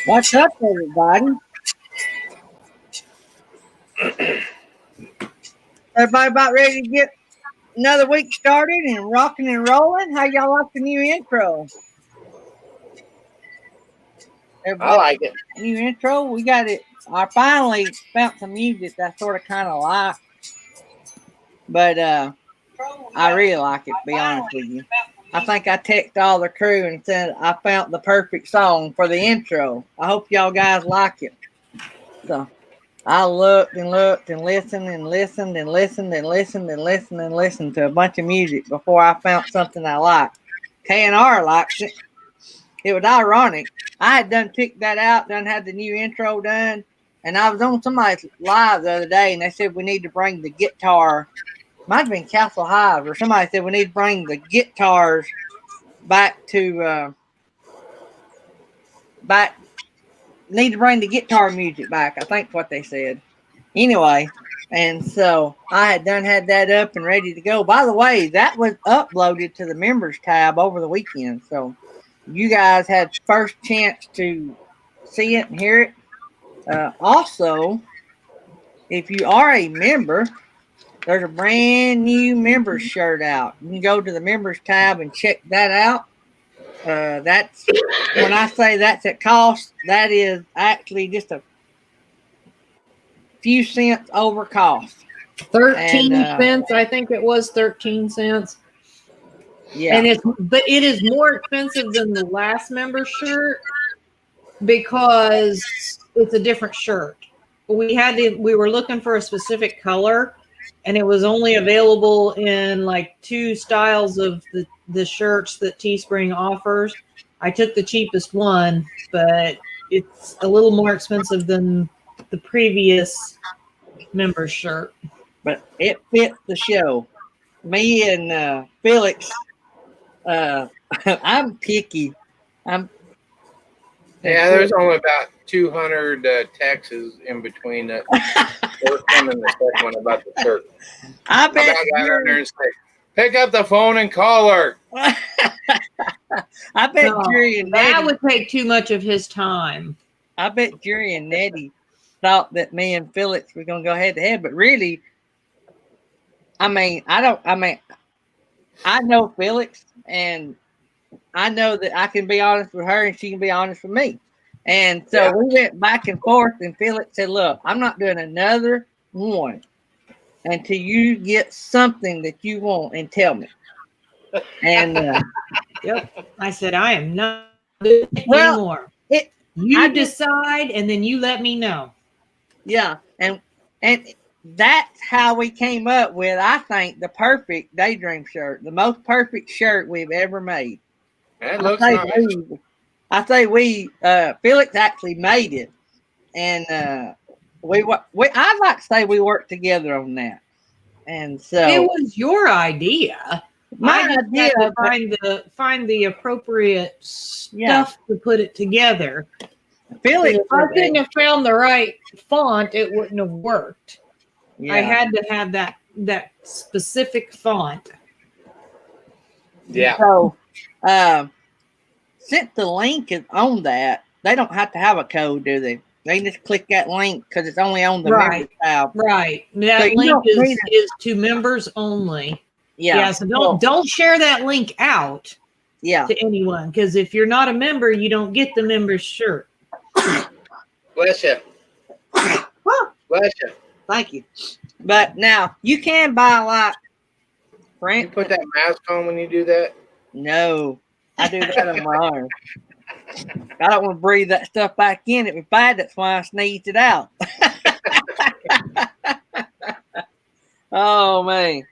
What's up, everybody? Everybody about ready to get another week started and rocking and rolling? How y'all like the new intro? I like it. New intro. We got it. I finally found some music that I sort of kind of like. But I really like it, to be honest with you. I think I texted all the crew and said I found the perfect song for the intro. I hope y'all guys like it. So I looked and looked and listened and listened and listened and listened and listened and listened to a bunch of music before I found something I liked. KNR likes it. It was ironic. I had done picked that out, done had the new intro done, and I was on somebody's live the other day, and they said we need to bring the guitar. Might have been Castle Hive, or somebody said we need to bring the guitars back to need to bring the guitar music back. I think what they said. Anyway, and so I had done had that up and ready to go. By the way, that was uploaded to the members tab over the weekend, so you guys had first chance to see it and hear it. Also, if you are a member, there's a brand new members shirt out. You can go to the members tab and check that out. That's when I say that's at cost, that is actually just a few cents over cost. 13 cents, I think it was 13 cents. Yeah. And it is more expensive than the last member shirt because it's a different shirt. We were looking for a specific color, and it was only available in like 2 styles of the shirts that Teespring offers. I took the cheapest one, but it's a little more expensive than the previous member shirt. But it fits the show. Me and Felix, I'm picky. There's only about 200 texts in between the first one and the second one about the shirt. I bet pick up the phone and call her. I bet Jerry and Nettie, that would take too much of his time. I bet Jerry and Nettie thought that me and Felix were going to go head to head, but really, I know Felix, and I know that I can be honest with her and she can be honest with me. And so we went back and forth, and Felix said, look, I'm not doing another one until you get something that you want and tell me. And I said, I am not doing it anymore. You decide, and then you let me know. Yeah, and that's how we came up with, I think, the perfect Daydream shirt, the most perfect shirt we've ever made. It looks nice. I say Felix actually made it, and I'd like to say we worked together on that. And so it was your idea. My idea to find the appropriate stuff to put it together. Felix, if I couldn't have found the right font, it wouldn't have worked. Yeah. I had to have that specific font. Yeah. So, since the link is on that, they don't have to have a code, do they? They just click that link because it's only on the Right. member tab. Right. So That you link don't need is to members only. Yeah. So don't share that link out Yeah. to anyone, because if you're not a member, you don't get the member's shirt. Bless you. Bless you. Thank you. But now you can buy like for You instance, put that mask on when you do that? no, I do that on my own. I don't want to breathe that stuff back in. It was bad. That's why I sneezed it out. Oh man,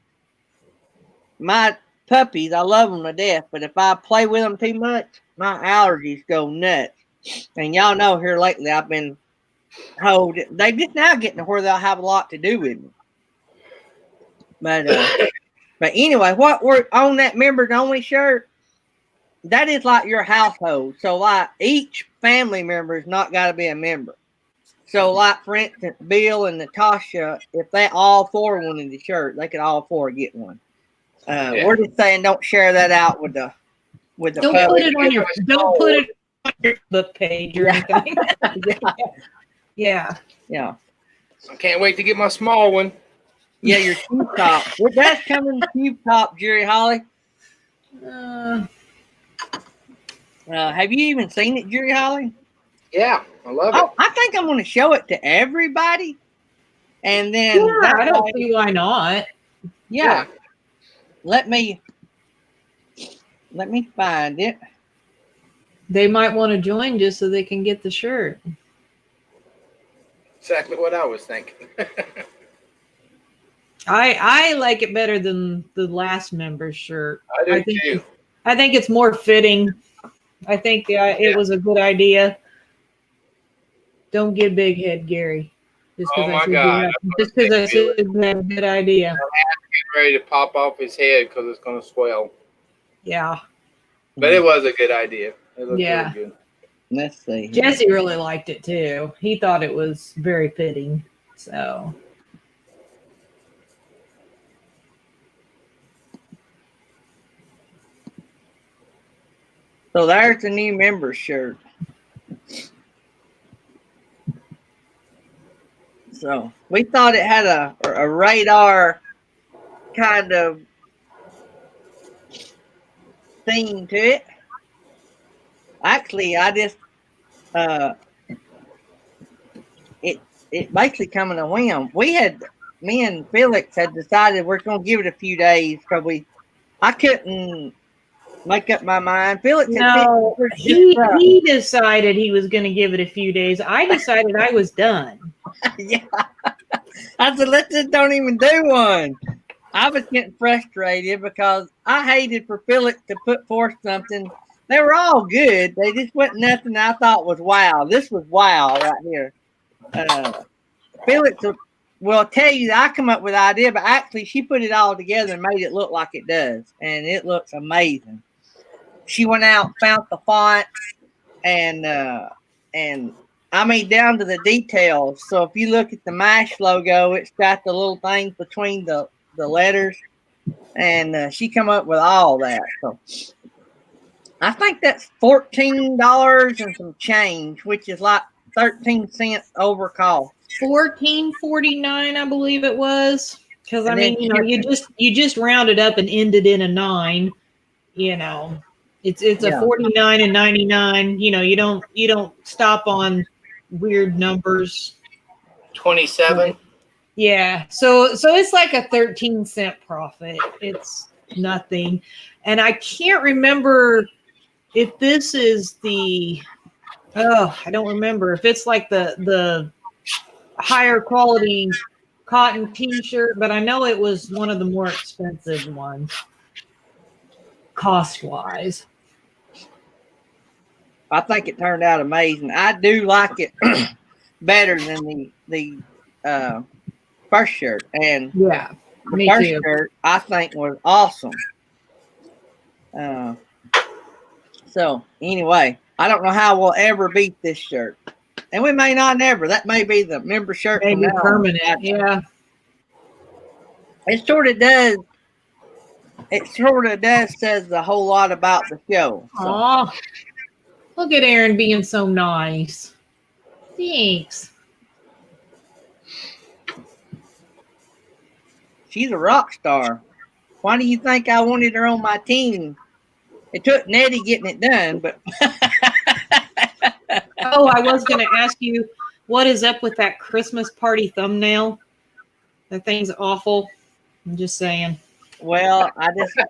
my puppies, I love them to death, but if I play with them too much, my allergies go nuts. And y'all know here lately I've been told they just now getting to where they'll have a lot to do with me. But anyway, what we're on that members only shirt, that is like your household. So like each family member has not got to be a member. So like for instance, Bill and Natasha, if they all four wanted the shirt, they could all four get one. We're just saying don't share that out with the Don't public. put it on your book page or anything. Yeah. I can't wait to get my small one. Yeah, your tube top. Well, that's coming tube top, Jerry Holly. Have you even seen it, Jerry Holly? Yeah, I love it. I think I'm going to show it to everybody, and then I don't see why not. Yeah. Let me find it. They might want to join just so they can get the shirt. Exactly what I was thinking. I like it better than the last member's shirt. I do too. I think it's more fitting. I think it was a good idea. Don't get big head, Gary. Just because I said it's a good idea. I'm ready to pop off his head because it's going to swell. Yeah. But it was a good idea. It looked really good. Let's see. Jesse really liked it too. He thought it was very fitting. So there's the new member shirt. So we thought it had a radar kind of theme to it. Actually, I just it basically coming a whim. Me and Felix had decided we're going to give it a few days because I couldn't make up my mind. Felix he decided he was going to give it a few days. I decided I was done. Yeah, I said let's just don't even do one. I was getting frustrated because I hated for Felix to put forth something. They were all good. They just wasn't nothing I thought was wow. This was wow right here. Felix will tell you that I come up with the idea, but actually she put it all together and made it look like it does. And it looks amazing. She went out, found the font, and I mean down to the details. So if you look at the MASH logo, it's got the little things between the letters. And she come up with all that. So I think that's $14 and some change, which is like 13 cents over cost. $14.49, I believe it was. Because I mean, you just rounded up and ended in a 9. It's a 49 and 99. You don't stop on weird numbers. 27. Yeah. So it's like a 13-cent profit. It's nothing. And I can't remember if this is I don't remember if it's like the higher quality cotton t-shirt, but I know it was one of the more expensive ones cost wise. I think it turned out amazing. I do like it better than the first shirt. And the first too. shirt I think was awesome. So anyway, I don't know how we'll ever beat this shirt. And we may not ever. That may be the member shirt. Maybe permanent. Yeah. It sort of does. It sort of does says a whole lot about the show. So. Oh, Look at Aaron being so nice. Thanks. She's a rock star. Why do you think I wanted her on my team? It took Nettie getting it done, but Oh, I was going to ask you, what is up with that Christmas party thumbnail? That thing's awful. I'm just saying. well, that's the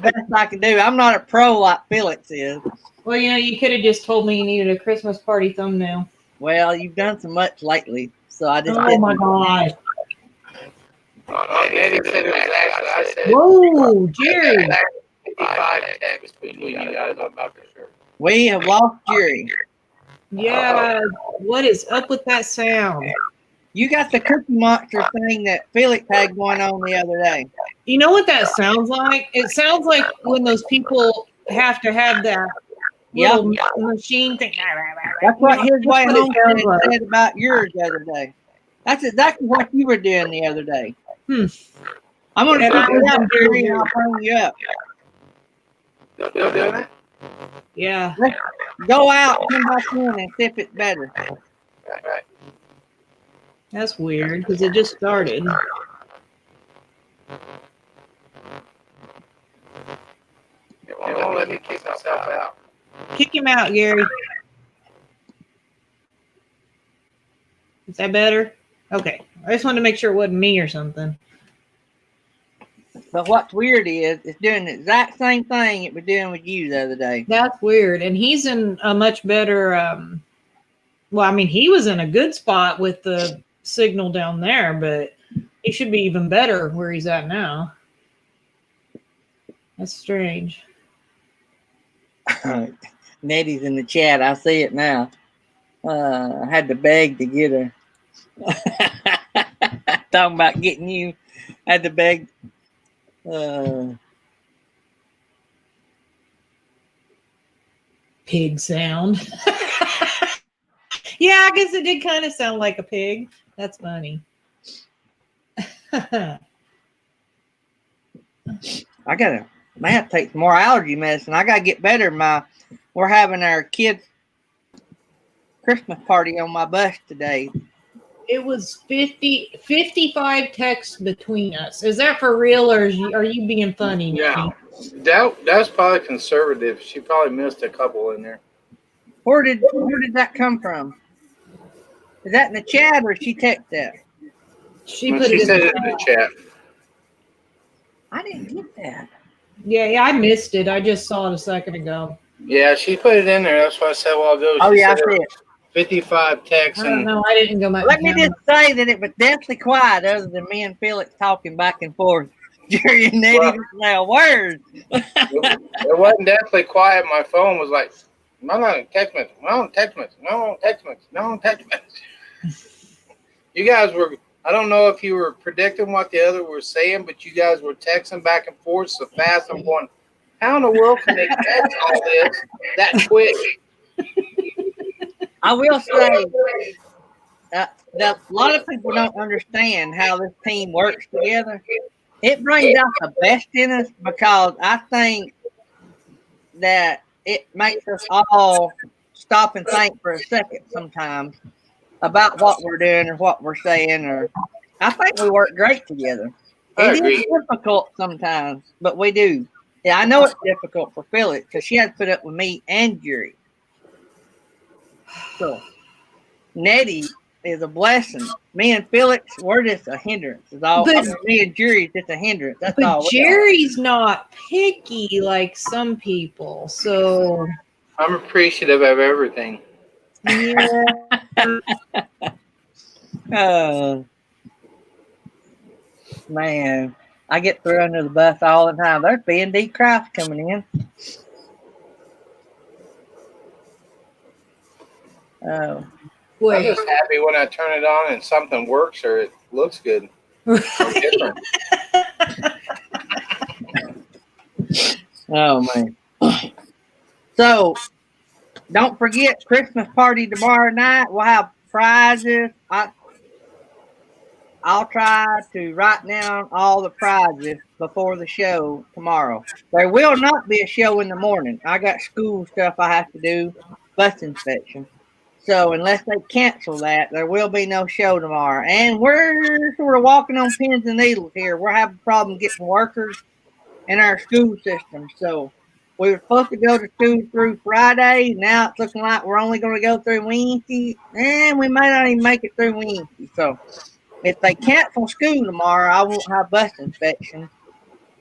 best I can do. I'm not a pro like Felix is. Well, you could have just told me you needed a Christmas party thumbnail. Well, you've done so much lately, so I just Oh didn't. my God. Eddie said it was actually, I said, Whoa, Jerry. 55 X between you guys. I'm not for sure. We have lost Jerry. Yeah, what is up with that sound? You got the Cookie Monster thing that Felix had going on the other day. You know what that sounds like? It sounds like when those people have to have that Yep. little machine thing. That's what his way That's what it home sounds like. said about yours the other day. That's exactly what you were doing the other day. I'm going to And I figure it was out, Jerry, and I'll bring you up. Still doing it? Yeah. Go out, come back in, and see if it's better. Right. That's weird because it just started. It won't let me kick myself out. Kick him out, Gary. Is that better? Okay. I just wanted to make sure it wasn't me or something. But what's weird is it's doing the exact same thing it was doing with you the other day. That's weird. And he's in a much better well, I mean, he was in a good spot with the signal down there, but he should be even better where he's at now. That's strange. Nettie's in the chat. I see it now. I had to beg to get her. Talking about getting you. I had to beg. Pig sound. Yeah, I guess it did kind of sound like a pig. That's funny. I gotta take some more allergy medicine. I gotta get better. We're having our kids' Christmas party on my bus today. It was 55 texts between us. Is that for real, or are you being funny? Yeah. That's probably conservative. She probably missed a couple in there. Where did that come from? Is that in the chat or she text that? She Said it in the chat. I didn't get that. Yeah, I missed it. I just saw it a second ago. Yeah, she put it in there. That's why I said a while ago. Oh, She yeah, I said see it. 55 texts. I don't know. I didn't go back. Let me just say that it was deathly quiet other than me and Felix talking back and forth. Jerry and Nettie didn't say a word. It wasn't deathly quiet. My phone was like, no text message, no text message, no text message, no text message. You guys were, I don't know if you were predicting what the other were saying, but you guys were texting back and forth so fast. I'm going, how in the world can they text all this that quick? I will say that a lot of people don't understand how this team works together. It brings out the best in us because I think that it makes us all stop and think for a second sometimes about what we're doing or what we're saying. Or I think we work great together. It is difficult sometimes, but we do. Yeah, I know it's difficult for Felix because she had to put up with me and Jerry. So Nettie is a blessing. Me and Felix, we're just a hindrance. It's all. Me and Jerry's just a hindrance. That's all. But Jerry's not picky like some people, so I'm appreciative of everything. yeah. Man, I get thrown under the bus all the time. There's B&D Craft coming in. Oh. I'm just happy when I turn it on and something works or it looks good. Different. Oh man. So don't forget Christmas party tomorrow night. We'll have prizes. I I'll try to write down all the prizes before the show tomorrow. There will not be a show in the morning. I got school stuff I have to do, bus inspection. So unless they cancel that, there will be no show tomorrow. And we're sort of walking on pins and needles here. We're having a problem getting workers in our school system. So we were supposed to go to school through Friday. Now it's looking like we're only going to go through Wednesday, and we may not even make it through Wednesday. So if they cancel school tomorrow, I won't have bus inspection.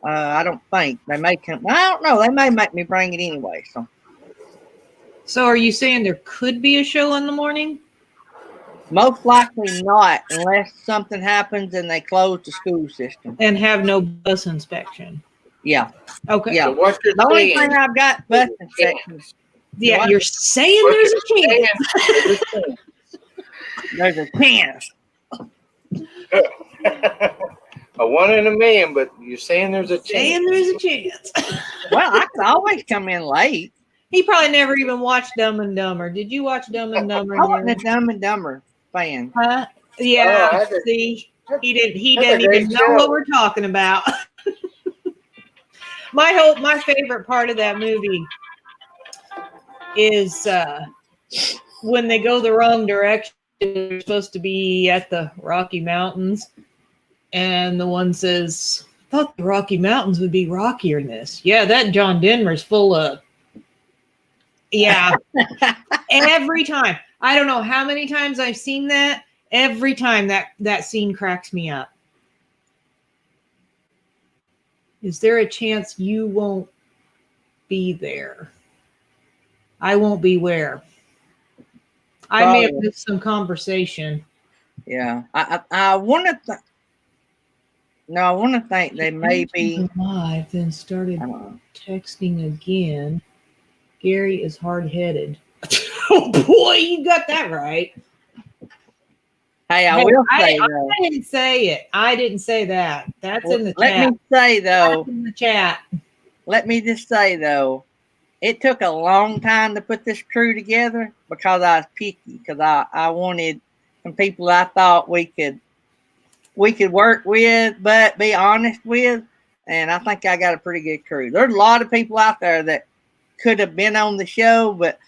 I don't think they may come. I don't know. They may make me bring it anyway. So are you saying there could be a show in the morning? Most likely not, unless something happens and they close the school system. And have no bus inspection? Yeah. Okay. Yeah. So what you're The only saying, thing I've got bus inspection. Yeah, What? you're saying what there's a you're chance. saying There's a chance. a 1 in a million, but you're saying there's a chance. Saying there's a chance. Well, I can always come in late. He probably never even watched Dumb and Dumber. Did you watch Dumb and Dumber? I wasn't a Dumb and Dumber fan. Huh? Yeah. Oh, I did. See, he That's a didn't even great know show. what we're talking about. My favorite part of that movie is when they go the wrong direction. They're supposed to be at the Rocky Mountains, and the one says, "I thought the Rocky Mountains would be rockier than this." Yeah, that John Denver's full of. Yeah, every time. I don't know how many times I've seen that. Every time that scene cracks me up. Is there a chance you won't be there? I won't be where? I may have missed some conversation. Yeah, I want to. No, I want to think they may be live. Then started texting again. Gary is hard-headed. Oh boy, you got that right. Hey, I will say I though. didn't say it. I didn't say that. That's in the Let chat. me say though. That's in the chat. Let me just say though. It took a long time to put this crew together because I was picky. Because I wanted some people I thought we could work with, but be honest with. And I think I got a pretty good crew. There's a lot of people out there that could have been on the show, but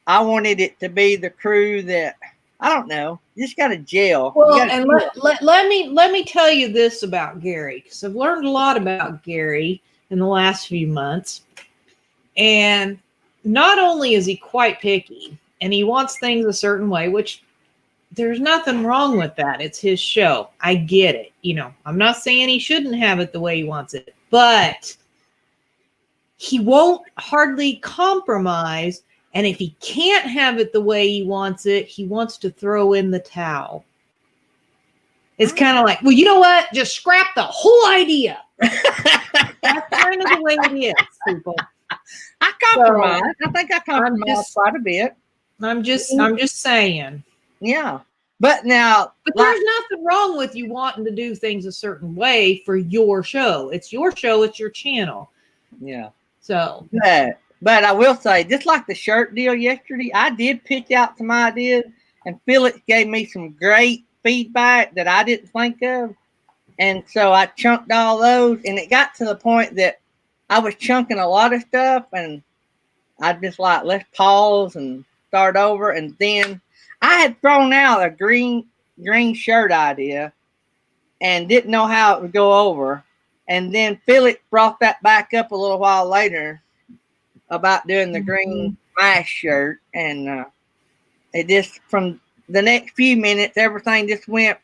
I wanted it to be the crew that I don't know. You just got to gel. Well, and let me tell you this about Gary, because I've learned a lot about Gary in the last few months. And not only is he quite picky and he wants things a certain way, which there's nothing wrong with that. It's his show. I get it. You know, I'm not saying he shouldn't have it the way he wants it, but he won't hardly compromise. And if he can't have it the way he wants it, he wants to throw in the towel. It's kind of like, well, you know what? Just scrap the whole idea. That's kind of the way it is, people. I compromise. I think I compromise quite a bit. I'm just saying. Yeah. But now, but there's nothing wrong with you wanting to do things a certain way for your show. It's your show. It's your channel. Yeah. So. But I will say, just like the shirt deal yesterday, I did pitch out some ideas, and Felix gave me some great feedback that I didn't think of. And so I chunked all those, and it got to the point that I was chunking a lot of stuff, and I just like, let's pause and start over. And then I had thrown out a green shirt idea and didn't know how it would go over. And then Felix brought that back up a little while later about doing the green mask shirt. And it just, from the next few minutes, everything just went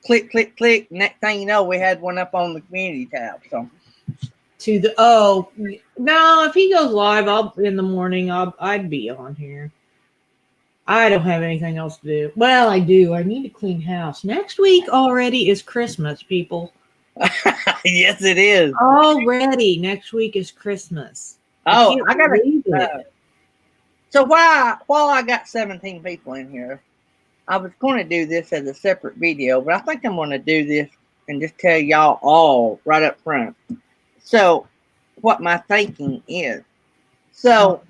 click, click, click. Next thing you know, we had one up on the community tab. So. No, if he goes live, in the morning, I'd be on here. I don't have anything else to do. Well, I do. I need to clean house. Next week already is Christmas, people. Yes, it is. Already next week is Christmas. Oh, I gotta read it. So while I got 17 people in here, I was going to do this as a separate video, but I think I'm going to do this and just tell y'all all right up front. So what my thinking is. So.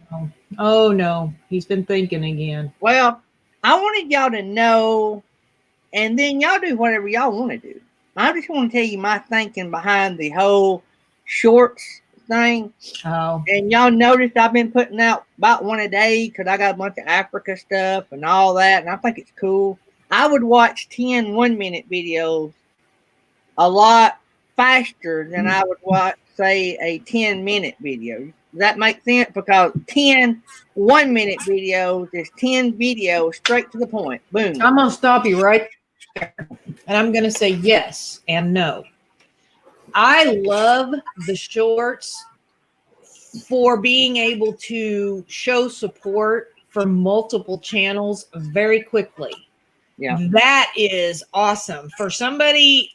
Oh no, he's been thinking again. Well, I wanted y'all to know and then y'all do whatever y'all want to do. I just want to tell you my thinking behind the whole shorts thing. Oh, And y'all noticed I've been putting out about one a day because I got a bunch of Africa stuff and all that, and I think it's cool. I would watch 10 1-minute videos a lot faster than I would watch, say, a 10-minute video. Does that make sense? Because 10 1-minute videos is 10 videos straight to the point. Boom. I'm going to stop you right there. And I'm going to say yes and no. I love the shorts for being able to show support for multiple channels very quickly. Yeah. That is awesome. For somebody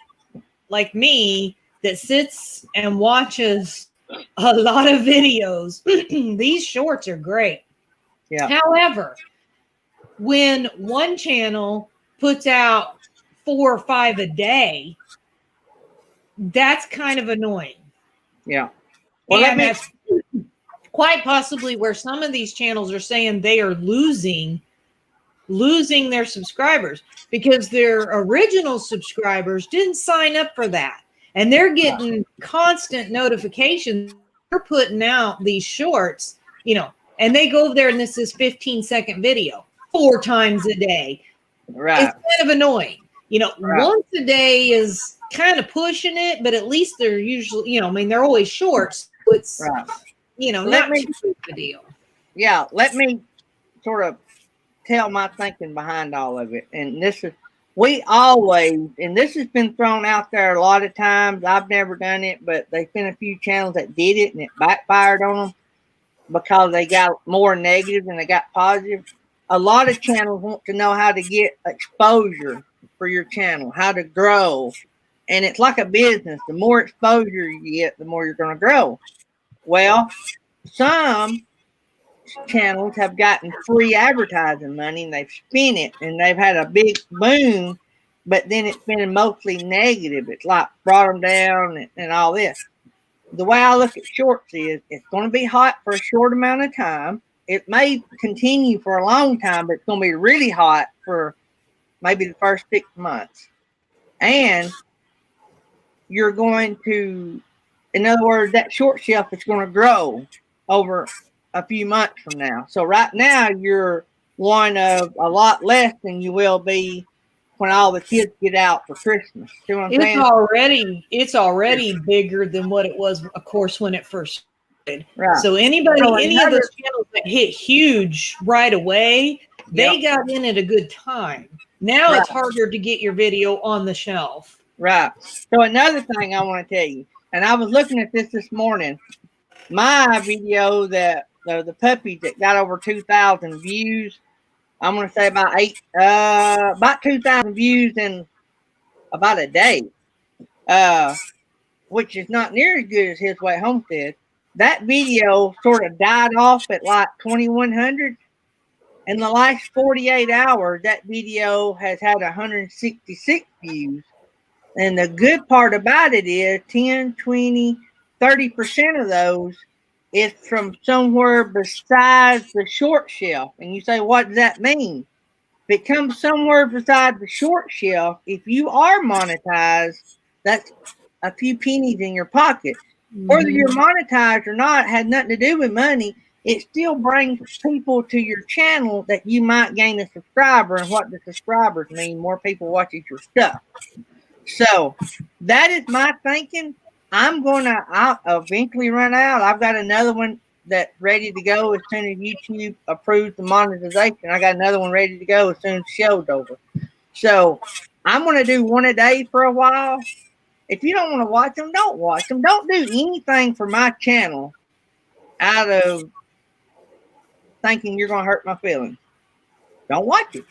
like me that sits and watches a lot of videos, these shorts are great. Yeah. However, when one channel puts out 4 or 5 a day, that's kind of annoying. Yeah. Well, And that's quite possibly where some of these channels are saying they are losing their subscribers because their original subscribers didn't sign up for that. And they're getting constant notifications. They're putting out these shorts, and they go over there and this is 15-second video 4 times a day. right. It's kind of annoying. Right. Once a day is kind of pushing it, but at least they're usually, they're always shorts. So it's, Right. not too big of a deal. Yeah. Let me sort of tell my thinking behind all of it. And this is, we always, and this has been thrown out there a lot of times. I've never done it, but there's been a few channels that did it and it backfired on them because they got more negative than they got positive. A lot of channels want to know how to get exposure for your channel, how to grow. And it's like a business. The more exposure you get, the more you're going to grow. Well, some channels have gotten free advertising money and they've spent it and they've had a big boom, but then it's been mostly negative. It's like brought them down and all this. The way I look at shorts is it's going to be hot for a short amount of time. It may continue for a long time, but it's going to be really hot for maybe the first 6 months. And you're going to, in other words, that short shelf is going to grow over a few months from now. So right now you're one of a lot less than you will be when all the kids get out for Christmas. See what I'm saying? It's already bigger than what it was, of course, when it first started. Right. So any of those channels that hit huge right away, they got in at a good time. Now it's harder to get your video on the shelf. Right. So another thing I want to tell you, and I was looking at this morning, my video that the puppies that got over 2,000 views, I'm going to say about 2,000 views in about a day, which is not near as good as His Way Homestead. That video sort of died off at like 2,100. In the last 48 hours, that video has had 166 views. And the good part about it is 10, 20, 30% of those is from somewhere besides the short shelf. And you say, what does that mean? If it comes somewhere beside the short shelf, if you are monetized, that's a few pennies in your pocket. Mm-hmm. Whether you're monetized or not had nothing to do with money. It still brings people to your channel that you might gain a subscriber. And what the subscribers mean, more people watching your stuff. So that is my thinking. I'll eventually run out. I've got another one that's ready to go as soon as YouTube approves the monetization. I got another one ready to go as soon as the show's over. So I'm going to do one a day for a while. If you don't want to watch them, don't watch them. Don't do anything for my channel out of thinking you're going to hurt my feelings. Don't watch it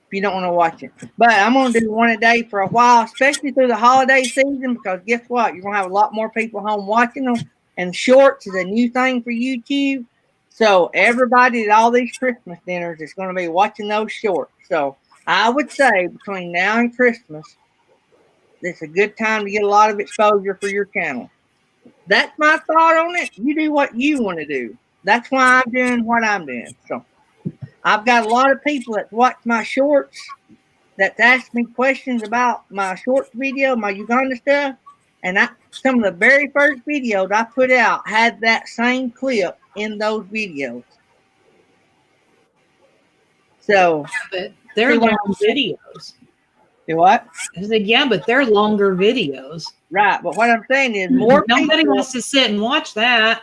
if you don't want to watch it. But I'm going to do one a day for a while, especially through the holiday season, because guess what? You're going to have a lot more people home watching them. And shorts is a new thing for YouTube. So everybody at all these Christmas dinners is going to be watching those shorts. So I would say between now and Christmas, it's a good time to get a lot of exposure for your channel. That's my thought on it. You do what you want to do. That's why I'm doing what I'm doing. So I've got a lot of people that watch my shorts, that's asked me questions about my shorts video, my Uganda stuff, and some of the very first videos I put out had that same clip in those videos. So But they're long videos. Do what? I said, yeah, but they're longer videos. Right. But what I'm saying is more Nobody people, wants to sit and watch that.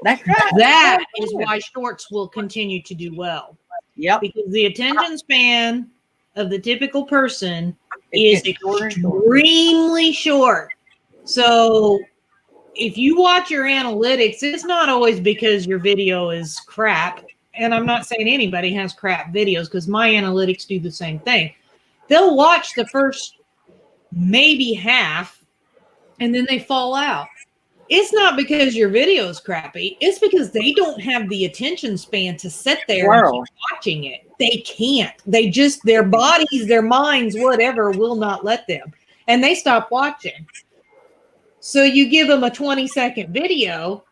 That's right. That is why shorts will continue to do well. Yep. Because the attention span of the typical person It's is shorter and shorter. extremely short. So if you watch your analytics, it's not always because your video is crap. And I'm not saying anybody has crap videos, because my analytics do the same thing. They'll watch the first maybe half and then they fall out. It's not because your video is crappy. It's because they don't have the attention span to sit there and keep watching it. They can't. They just, their bodies, their minds, whatever, will not let them. And they stop watching. So you give them a 20-second video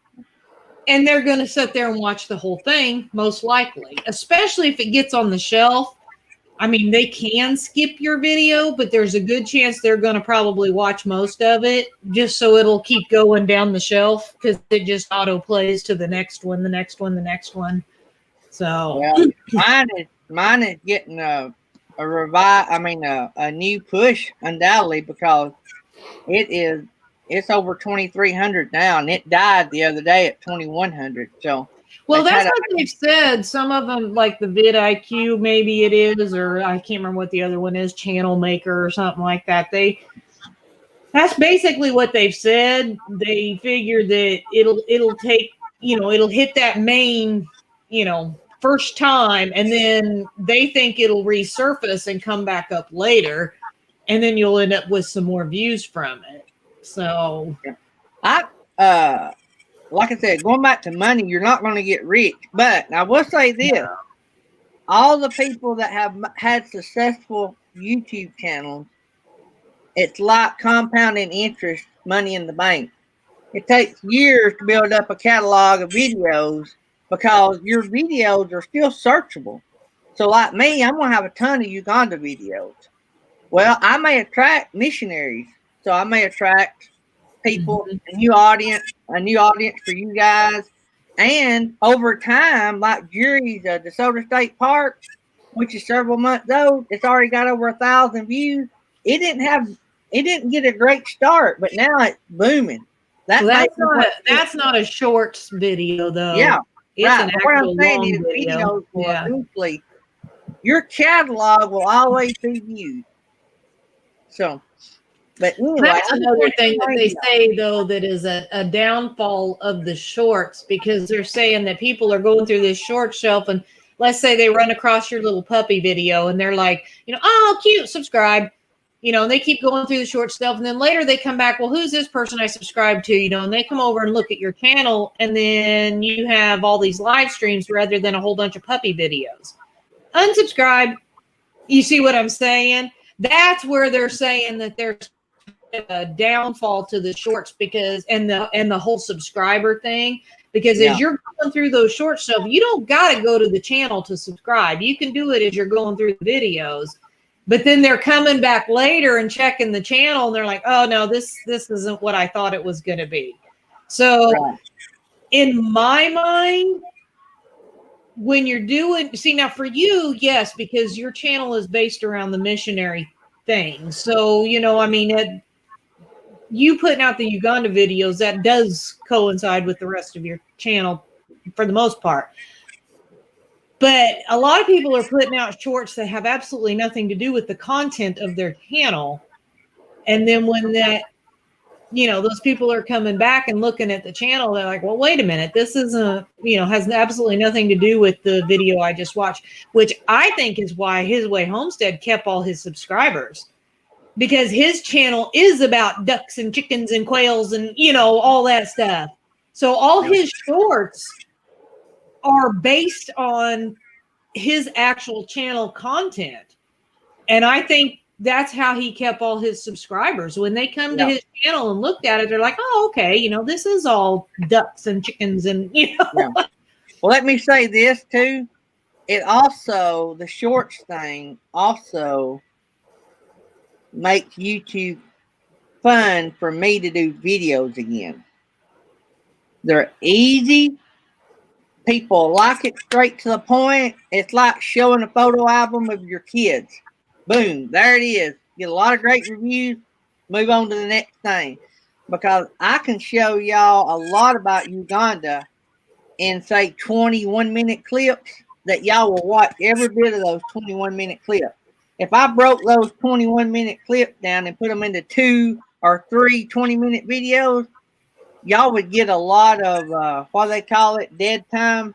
and they're going to sit there and watch the whole thing, most likely, especially if it gets on the shelf. I mean, they can skip your video, but there's a good chance they're going to probably watch most of it just so it'll keep going down the shelf, because it just auto plays to the next one, the next one, the next one. So mine is getting a new push, undoubtedly, because it's over 2,300 now, and it died the other day at 2,100. So. Well, that's what they've said. Some of them, like the vidIQ, maybe it is, or I can't remember what the other one is, Channel Maker or something like that. That's basically what they've said. They figure that it'll take, it'll hit that main, first time, and then they think it'll resurface and come back up later, and then you'll end up with some more views from it. So, like I said, going back to money, you're not going to get rich. But I will say this. All the people that have had successful YouTube channels, it's like compounding interest money in the bank. It takes years to build up a catalog of videos because your videos are still searchable. So like me, I'm going to have a ton of Uganda videos. Well, I may attract missionaries. So I may attract people, a new audience for you guys. And over time, like Jerry's DeSoto State Park, which is several months old, it's already got over 1,000 views. It didn't get a great start, but now it's booming. That's not a shorts video though. Yeah. It's right. An what I'm saying long is video. Videos will eventually, your catalog will always be viewed. So, but anyway, that's another thing that they say, though, that is a downfall of the shorts, because they're saying that people are going through this short shelf, and let's say they run across your little puppy video and they're like, oh, cute, subscribe, and they keep going through the short stuff. And then later they come back, well, who's this person I subscribed to, and they come over and look at your channel, and then you have all these live streams rather than a whole bunch of puppy videos. Unsubscribe. You see what I'm saying? That's where they're saying that there's a downfall to the shorts, because and the whole subscriber thing, because as you're going through those short stuff, you don't got to go to the channel to subscribe. You can do it as you're going through the videos, but then they're coming back later and checking the channel and they're like, oh no, this isn't what I thought it was going to be. So in my mind, when you're doing, now for you, yes, because your channel is based around the missionary thing. So, you putting out the Uganda videos, that does coincide with the rest of your channel for the most part. But a lot of people are putting out shorts that have absolutely nothing to do with the content of their channel. And then when those people are coming back and looking at the channel, they're like, well, wait a minute, this isn't, has absolutely nothing to do with the video I just watched, which I think is why His Way Homestead kept all his subscribers. Because his channel is about ducks and chickens and quails and, all that stuff. So all his shorts are based on his actual channel content. And I think that's how he kept all his subscribers. When they come to his channel and looked at it, they're like, oh, okay, this is all ducks and chickens and, Well, let me say this too. The shorts thing also makes YouTube fun for me to do videos again. They're easy. People like it straight to the point. It's like showing a photo album of your kids. Boom, there it is. Get a lot of great reviews. Move on to the next thing. Because I can show y'all a lot about Uganda in, say, 21-minute clips that y'all will watch every bit of those 21-minute clips. If I broke those 21-minute clips down and put them into 2 or 3 20-minute videos, y'all would get a lot of what they call it, dead time.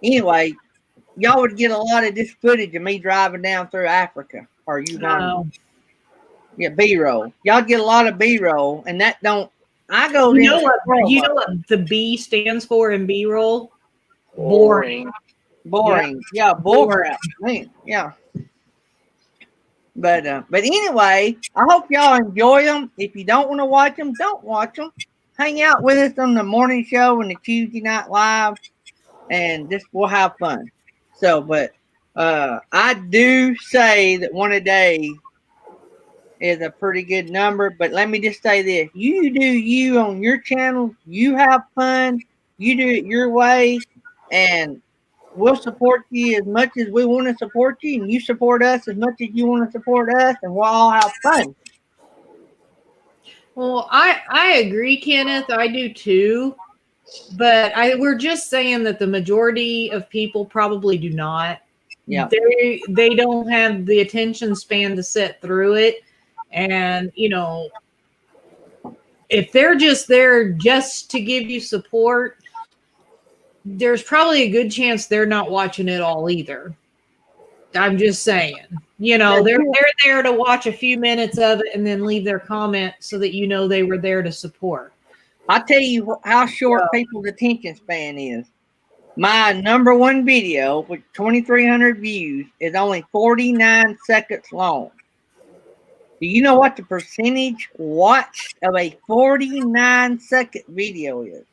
Anyway, y'all would get a lot of this footage of me driving down through Africa or Uganda. Yeah, B-roll. Y'all get a lot of B-roll, and that don't. I go. You know what the B stands for in B-roll? Boring. Boring. Yeah, bullcrap. Yeah. But anyway, I hope y'all enjoy them. If you don't want to watch them, don't watch them. Hang out with us on the morning show and the Tuesday night live, and just we'll have fun. So, but I do say that one a day is a pretty good number. But let me just say this: you do you on your channel. You have fun. You do it your way, and we'll support you as much as we want to support you, and you support us as much as you want to support us, and we'll all have fun. Well, I agree, Kenneth. I do too. But we're just saying that the majority of people probably do not. Yeah. They don't have the attention span to sit through it. And, you know, if they're just there just to give you support, there's probably a good chance they're not watching it all either. I'm just saying, you know, they're there to watch a few minutes of it and then leave their comment so that you know they were there to support. I'll tell you how short people's attention span is. My number one video with 2,300 views is only 49 seconds long. Do you know what the percentage watched of a 49-second video is?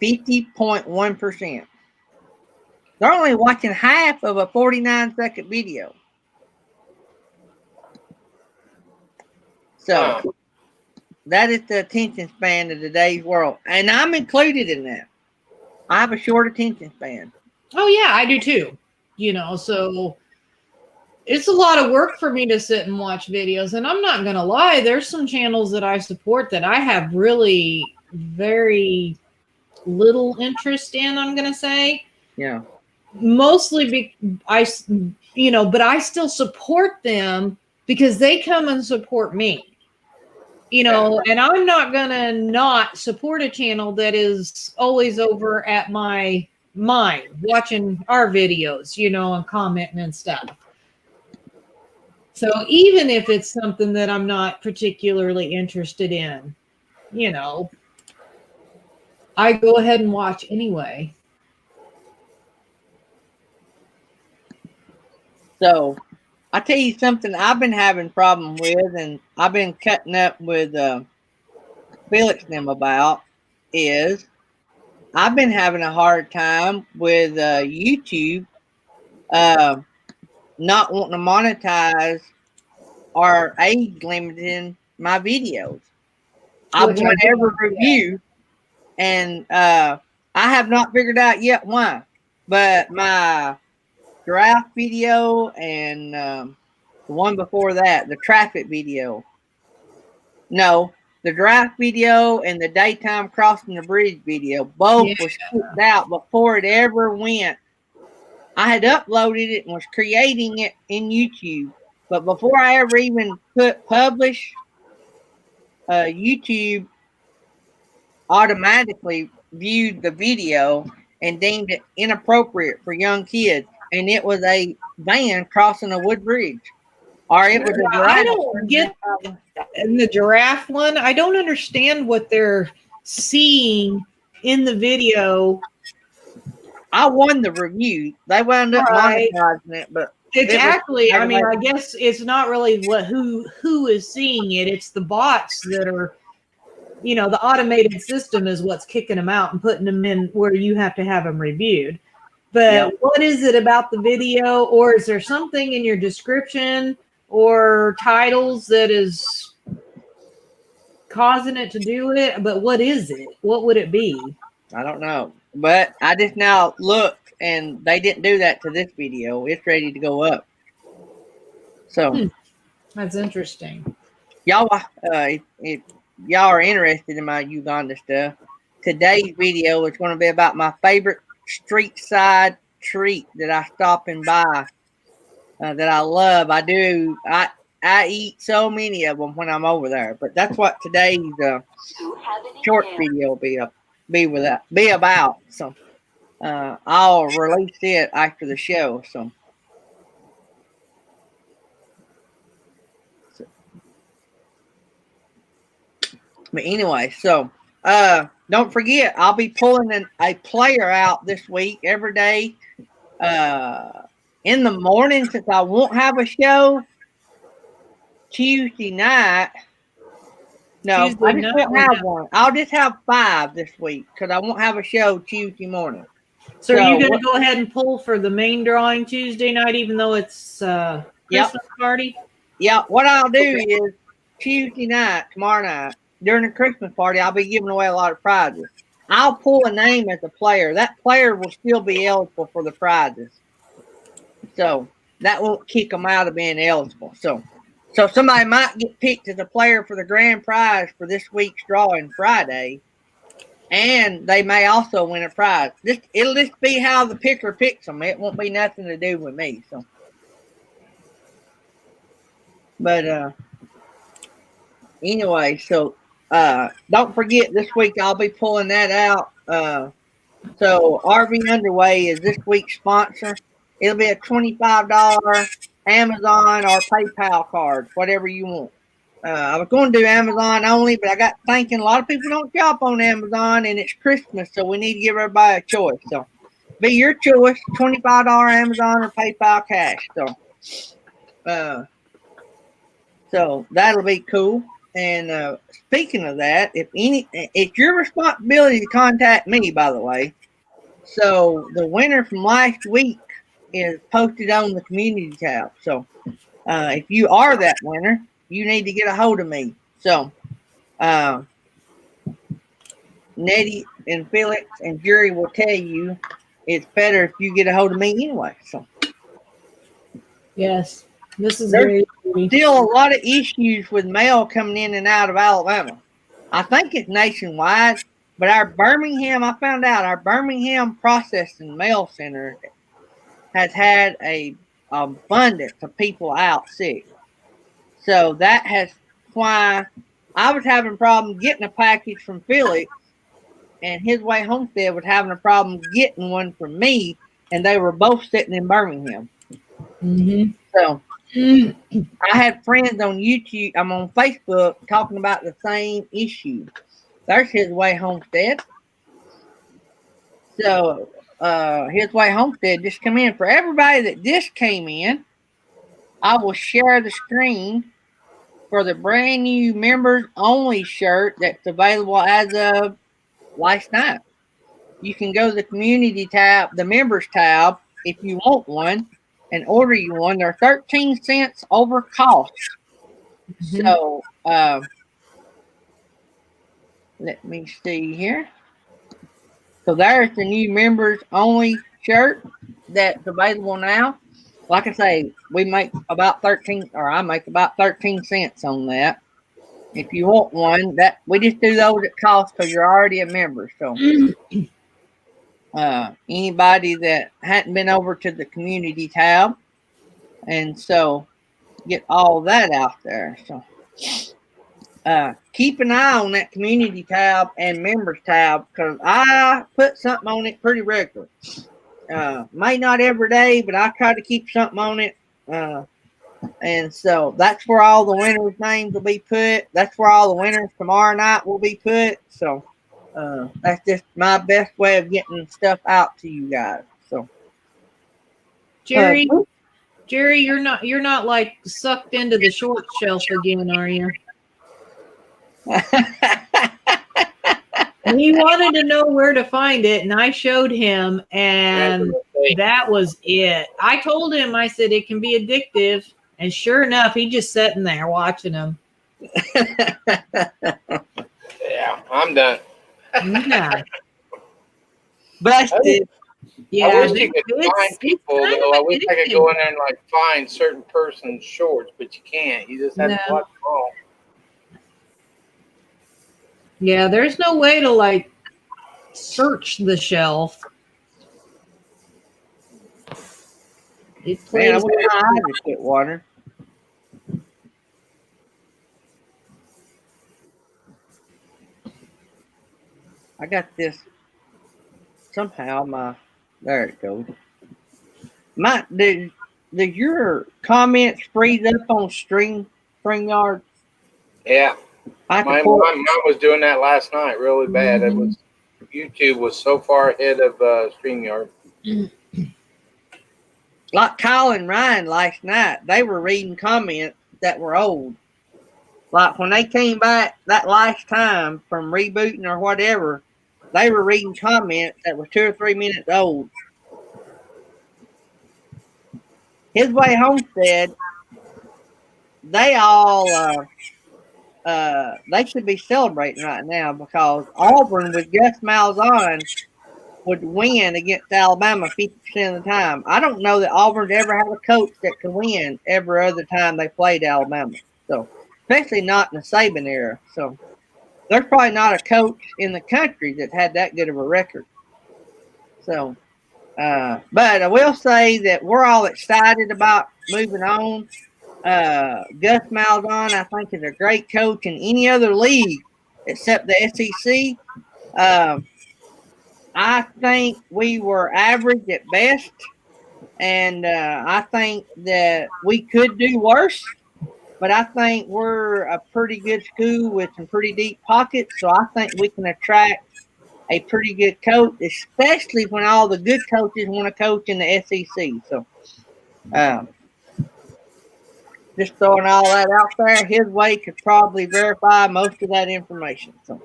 50.1%. They're only watching half of a 49-second video. So that is the attention span of today's world. And I'm included in that. I have a short attention span. Oh, yeah, I do too. You know, so it's a lot of work for me to sit and watch videos. And I'm not going to lie, there's some channels that I support that I have really very little interest in, I'm going to say. Yeah. Mostly but I still support them because they come and support me. You know, and I'm not going to not support a channel that is always over at my mind watching our videos, you know, and commenting and stuff. So even if it's something that I'm not particularly interested in, you know, I go ahead and watch anyway. So I'll tell you something I've been having problem with, and I've been cutting up with Felix and them about, is I've been having a hard time with YouTube not wanting to monetize or age limiting my videos. I've won every review, and I have not figured out yet why. But my giraffe video and the one before that, the traffic video. No, the giraffe video and the daytime crossing the bridge video both was kicked out before it ever went. I had uploaded it and was creating it in YouTube, but before I ever even put publish, YouTube automatically viewed the video and deemed it inappropriate for young kids. And it was a van crossing a wood bridge. Or it was a giraffe. I don't get in the giraffe one. I don't understand what they're seeing in the video. I won the review. They wound up monetizing it, but it's actually, I mean, I guess it's not really who is seeing it. It's the bots that are, you know, the automated system is what's kicking them out and putting them in where you have to have them reviewed. But Yep. what is it about the video, or is there something in your description or titles that is causing it to do it? But what is it? What would it be? I don't know. But I just now looked and they didn't do that to this video. It's ready to go up. So That's interesting. y'all, if y'all are interested in my Uganda stuff, today's video is going to be about my favorite street side treat that I stop and buy that I love. I eat so many of them when I'm over there. But that's what today's short video will be about. So I'll release it after the show. So but anyway, so don't forget, I'll be pulling a player out this week every day in the morning, since I won't have a show Tuesday night. No, Tuesday I just night won't or have no? one. I'll just have 5 this week because I won't have a show Tuesday morning. So are you So, going to go ahead and pull for the main drawing Tuesday night, even though it's Christmas party? Yeah, what I'll do is Tuesday night, tomorrow night, during the Christmas party, I'll be giving away a lot of prizes. I'll pull a name as a player. That player will still be eligible for the prizes. So that won't kick them out of being eligible. So somebody might get picked as a player for the grand prize for this week's drawing Friday, and they may also win a prize. It'll just be how the picker picks them. It won't be nothing to do with me. So, but anyway, so don't forget this week I'll be pulling that out. So RV Underway is this week's sponsor. It'll be a $25 Amazon or PayPal card, whatever you want. I was going to do Amazon only, but I got thinking a lot of people don't shop on Amazon, and it's Christmas, so we need to give everybody a choice. So be your choice, $25 Amazon or PayPal cash. So that'll be cool. And speaking of that, it's your responsibility to contact me, by the way. So the winner from last week is posted on the community tab. So if you are that winner, you need to get a hold of me. So Nettie and Felix and Jerry will tell you it's better if you get a hold of me anyway. So Yes, this is there's very still a lot of issues with mail coming in and out of Alabama. I think it's nationwide, but I found out our Birmingham processing mail center has had a abundance of people out sick. So that's why I was having a problem getting a package from Felix, and His Way Homestead was having a problem getting one from me, and they were both sitting in Birmingham. So I had friends on YouTube, I'm on Facebook talking about the same issue. There's His Way Homestead. So His Way Homestead just come in. For everybody that just came in, I will share the screen for the brand new members only shirt that's available as of last night. You can go to the community tab, the members tab, if you want one, and order you one. They're 13 cents over cost. So let me see here. So there's the new members only shirt that's available now. Like I say, I make about 13 cents on that. If you want one, that we just do those at cost because you're already a member. So anybody that hadn't been over to the community tab, and so get all that out there. So keep an eye on that community tab and members tab because I put something on it pretty regular. May not every day, but I try to keep something on it. And so that's where all the winners' names will be put. That's where all the winners tomorrow night will be put. So that's just my best way of getting stuff out to you guys. So Jerry, you're not like sucked into the short shelf again, are you? He wanted to know where to find it, and I showed him, and that was it. I told him, I said, it can be addictive. And sure enough, he just sitting there watching them. Yeah, I'm done. Yeah. Busted. Yeah. I wish you could it's- find it's people, kind though. of I wish I could addictive. go in there and like find certain person's shorts, but you can't. You just have to No. watch them all. Yeah, there's no way to like search the shelf. It Man, I plays. wish I had to quit water. I got this somehow. There it goes. Did your comments freeze up on StreamYard? Yeah, I mine could was doing that last night, really bad. It was YouTube was so far ahead of StreamYard. like Kyle and Ryan last night, they were reading comments that were old. Like when they came back that last time from rebooting or whatever, they were reading comments that were 2 or 3 minutes old. His Way Homestead, they all they should be celebrating right now because Auburn with Gus Malzahn would win against Alabama 50% of the time. I don't know that Auburn's ever had a coach that could win every other time they played Alabama. So, especially not in the Saban era. So, there's probably not a coach in the country that had that good of a record. So, but I will say that we're all excited about moving on. Gus Malzahn, I think, is a great coach in any other league except the SEC. I think we were average at best, and I think that we could do worse. But I think we're a pretty good school with some pretty deep pockets, so I think we can attract a pretty good coach, especially when all the good coaches want to coach in the SEC. So, just throwing all that out there, his way could probably verify most of that information. So,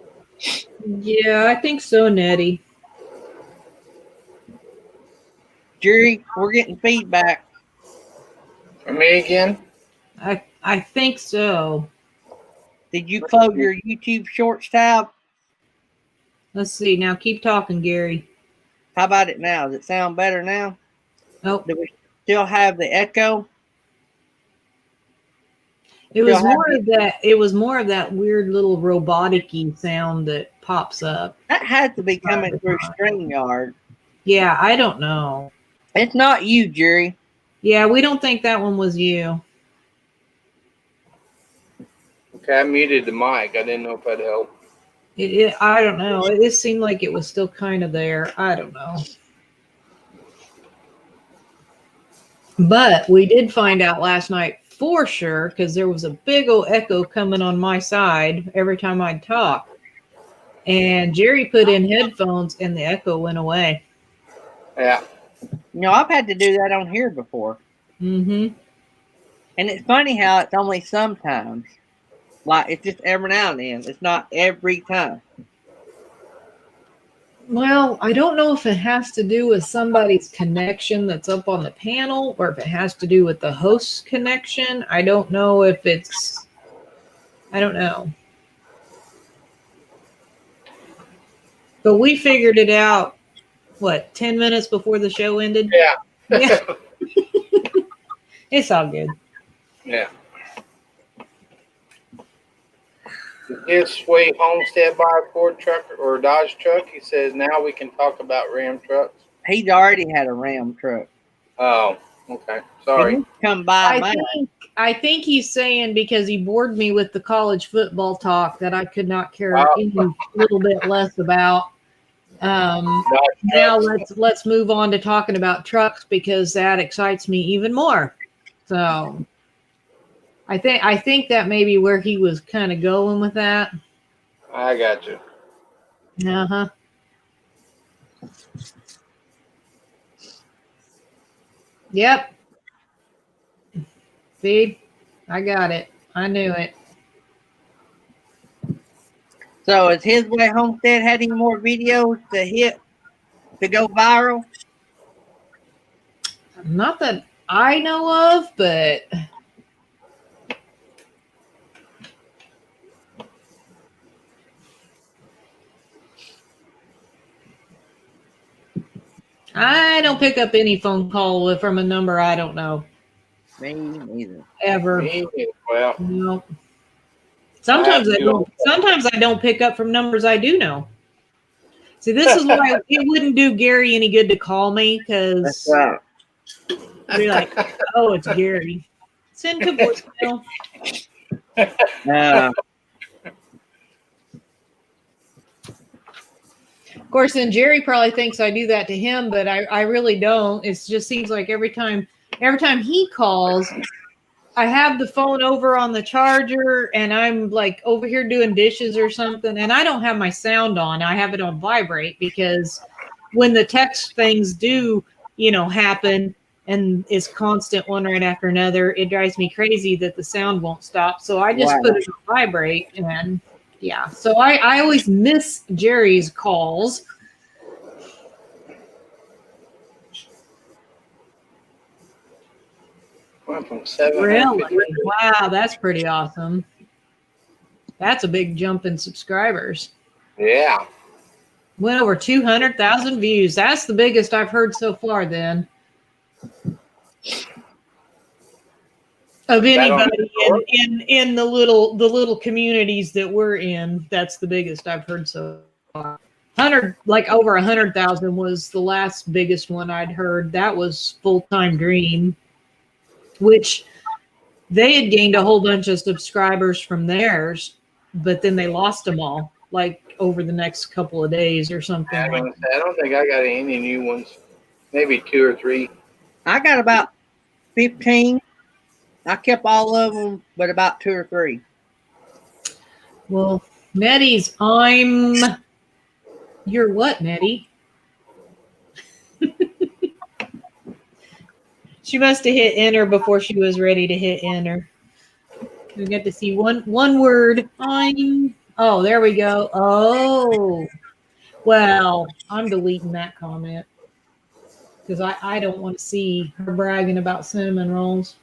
Yeah, I think so, Nettie. Jerry, we're getting feedback. For me again? I think so. Did you close your YouTube Shorts tab? Let's see. Now keep talking, Gary. How about it now? Does it sound better now? Oh, Do we still have the echo? it was more of that. It was more of that weird little robotic-y sound that pops up. That has to be coming through StreamYard. Yeah, I don't know. It's not you, Jerry. Yeah, we don't think that one was you. Okay, I muted the mic. I didn't know if that'd help. I don't know. It seemed like it was still kind of there. I don't know. But we did find out last night for sure, because there was a big old echo coming on my side every time I'd talk. And Jerry put in headphones and the echo went away. Yeah. I've had to do that on here before. Mm-hmm. And it's funny how it's only sometimes. Like, it's just every now and then. It's not every time. Well, I don't know if it has to do with somebody's connection that's up on the panel or if it has to do with the host's connection. I don't know if it's... I don't know. But we figured it out, 10 minutes before the show ended? Yeah. Yeah. It's all good. Yeah. His Way Homestead buy a Ford truck or a Dodge truck. He says now we can talk about Ram trucks. He's already had a Ram truck. Oh, okay. Sorry. Come by mine. I think he's saying because he bored me with the college football talk that I could not care any little bit less about. Now let's move on to talking about trucks because that excites me even more. So I think that may be where he was kind of going with that. I got you. Uh-huh. Yep. See, I got it. I knew it. So has His Way Homestead had any more videos to go viral? Not that I know of, but I don't pick up any phone call from a number I don't know. Me neither. Ever. Well, No. Sometimes I don't. Sometimes I don't pick up from numbers I do know. See, this is why it wouldn't do Gary any good to call me, That's because right. be like, "Oh, it's Gary." Send to voicemail. Of course, then Jerry probably thinks I do that to him, but I really don't. It just seems like every time he calls, I have the phone over on the charger and I'm like over here doing dishes or something, and I don't have my sound on. I have it on vibrate because when the text things do, happen and is constant one right after another, it drives me crazy that the sound won't stop. So I just put it on vibrate, and yeah. So I always miss Jerry's calls. Went from 7. Really? Wow, that's pretty awesome. That's a big jump in subscribers. Yeah. Went over 200,000 views. That's the biggest I've heard so far then. Of anybody in the little communities that we're in, that's the biggest I've heard so far. Over 100,000 was the last biggest one I'd heard. That was Full Time Dream, which they had gained a whole bunch of subscribers from theirs, but then they lost them all, like over the next couple of days or something. I don't think I got any new ones. Maybe 2 or 3. I got about 15. I kept all of them, but about 2 or 3. Well, Nettie's, you're what, Nettie? She must have hit enter before she was ready to hit enter. We get to see one word. Oh, there we go. Oh, well, I'm deleting that comment because I don't want to see her bragging about cinnamon rolls.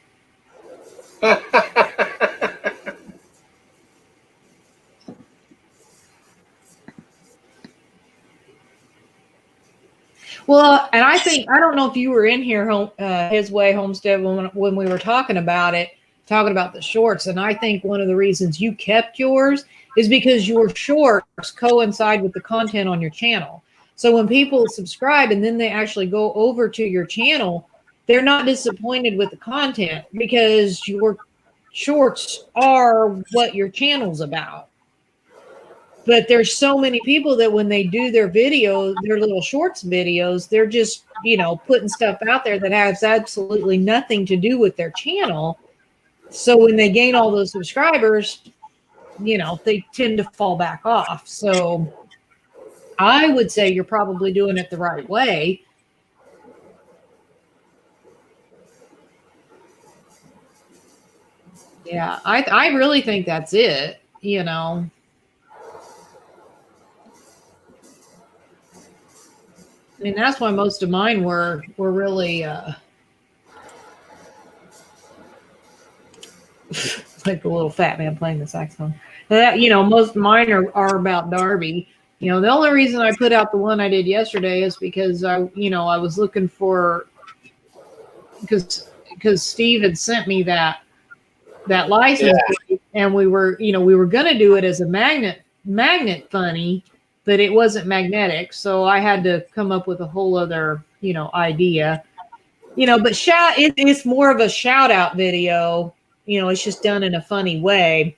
Well, and I don't know if you were in here, His Way Homestead, when we were talking about the shorts. And I think one of the reasons you kept yours is because your shorts coincide with the content on your channel. So when people subscribe and then they actually go over to your channel, they're not disappointed with the content because your shorts are what your channel's about. But there's so many people that when they do their videos, their little shorts videos, they're just, putting stuff out there that has absolutely nothing to do with their channel. So when they gain all those subscribers, they tend to fall back off. So I would say you're probably doing it the right way. Yeah, I really think that's it, I mean, that's why most of mine were really like the little fat man playing the saxophone. Most of mine are about Darby. The only reason I put out the one I did yesterday is because I was looking for, because Steve had sent me that license plate, and we were going to do it as a magnet funny, but it wasn't magnetic. So I had to come up with a whole other, idea, but it's more of a shout out video. It's just done in a funny way.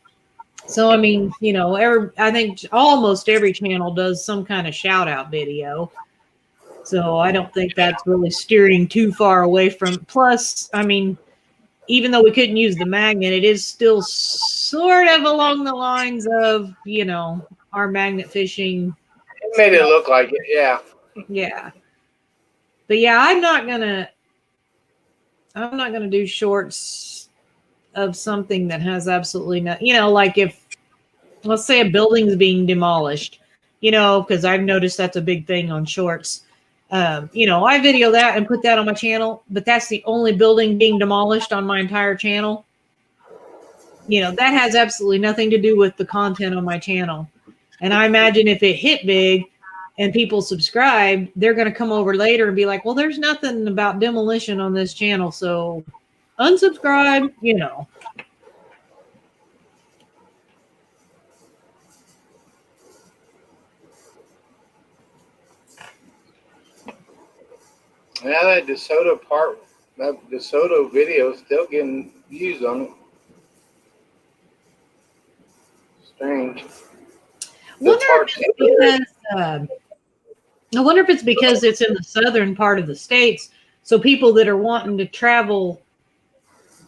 So, I mean, I think almost every channel does some kind of shout out video. So I don't think that's really steering too far away from, plus, I mean, even though we couldn't use the magnet, it is still sort of along the lines of, our magnet fishing. It made it look like it, yeah. Yeah. But yeah, I'm not gonna do shorts of something that has absolutely no, like if let's say a building's being demolished, because I've noticed that's a big thing on shorts. I video that and put that on my channel, but that's the only building being demolished on my entire channel. That has absolutely nothing to do with the content on my channel. And I imagine if it hit big and people subscribe, they're going to come over later and be like, well, there's nothing about demolition on this channel, so unsubscribe, Yeah, that DeSoto video is still getting views on it. Strange. I wonder if it's because it's in the southern part of the states. So people that are wanting to travel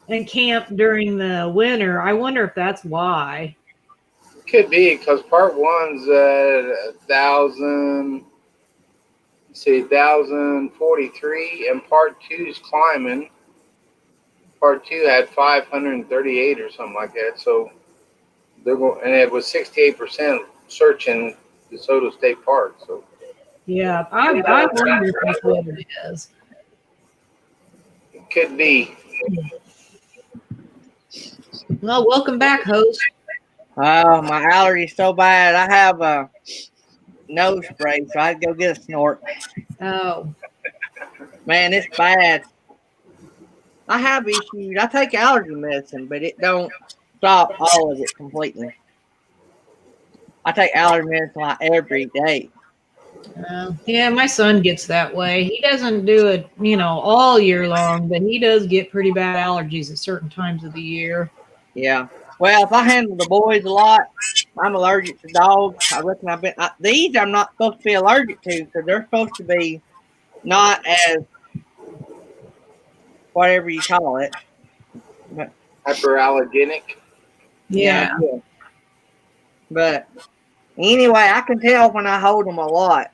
and camp during the winter, I wonder if that's why. Could be, because part 1's at 1,043, and part 2's climbing. Part 2 had 538 or something like that. So they're going, and it was 68% searching DeSoto State Park. So yeah, I wonder if that's what it is. It could be. Well, welcome back, host. Oh, my allergy's so bad. I have a nose spray, so I'd go get a snort. Oh, Man, it's bad. I have issues. I take allergy medicine, but it don't stop all of it completely. I take allergy medicine like every day. yeah, my son gets that way. He doesn't do it, all year long, but he does get pretty bad allergies at certain times of the year. Yeah. Well, if I handle the boys a lot, I'm allergic to dogs. I reckon these I'm not supposed to be allergic to because they're supposed to be not as whatever you call it. But, Hyperallergenic. Yeah. But anyway, I can tell when I hold them a lot.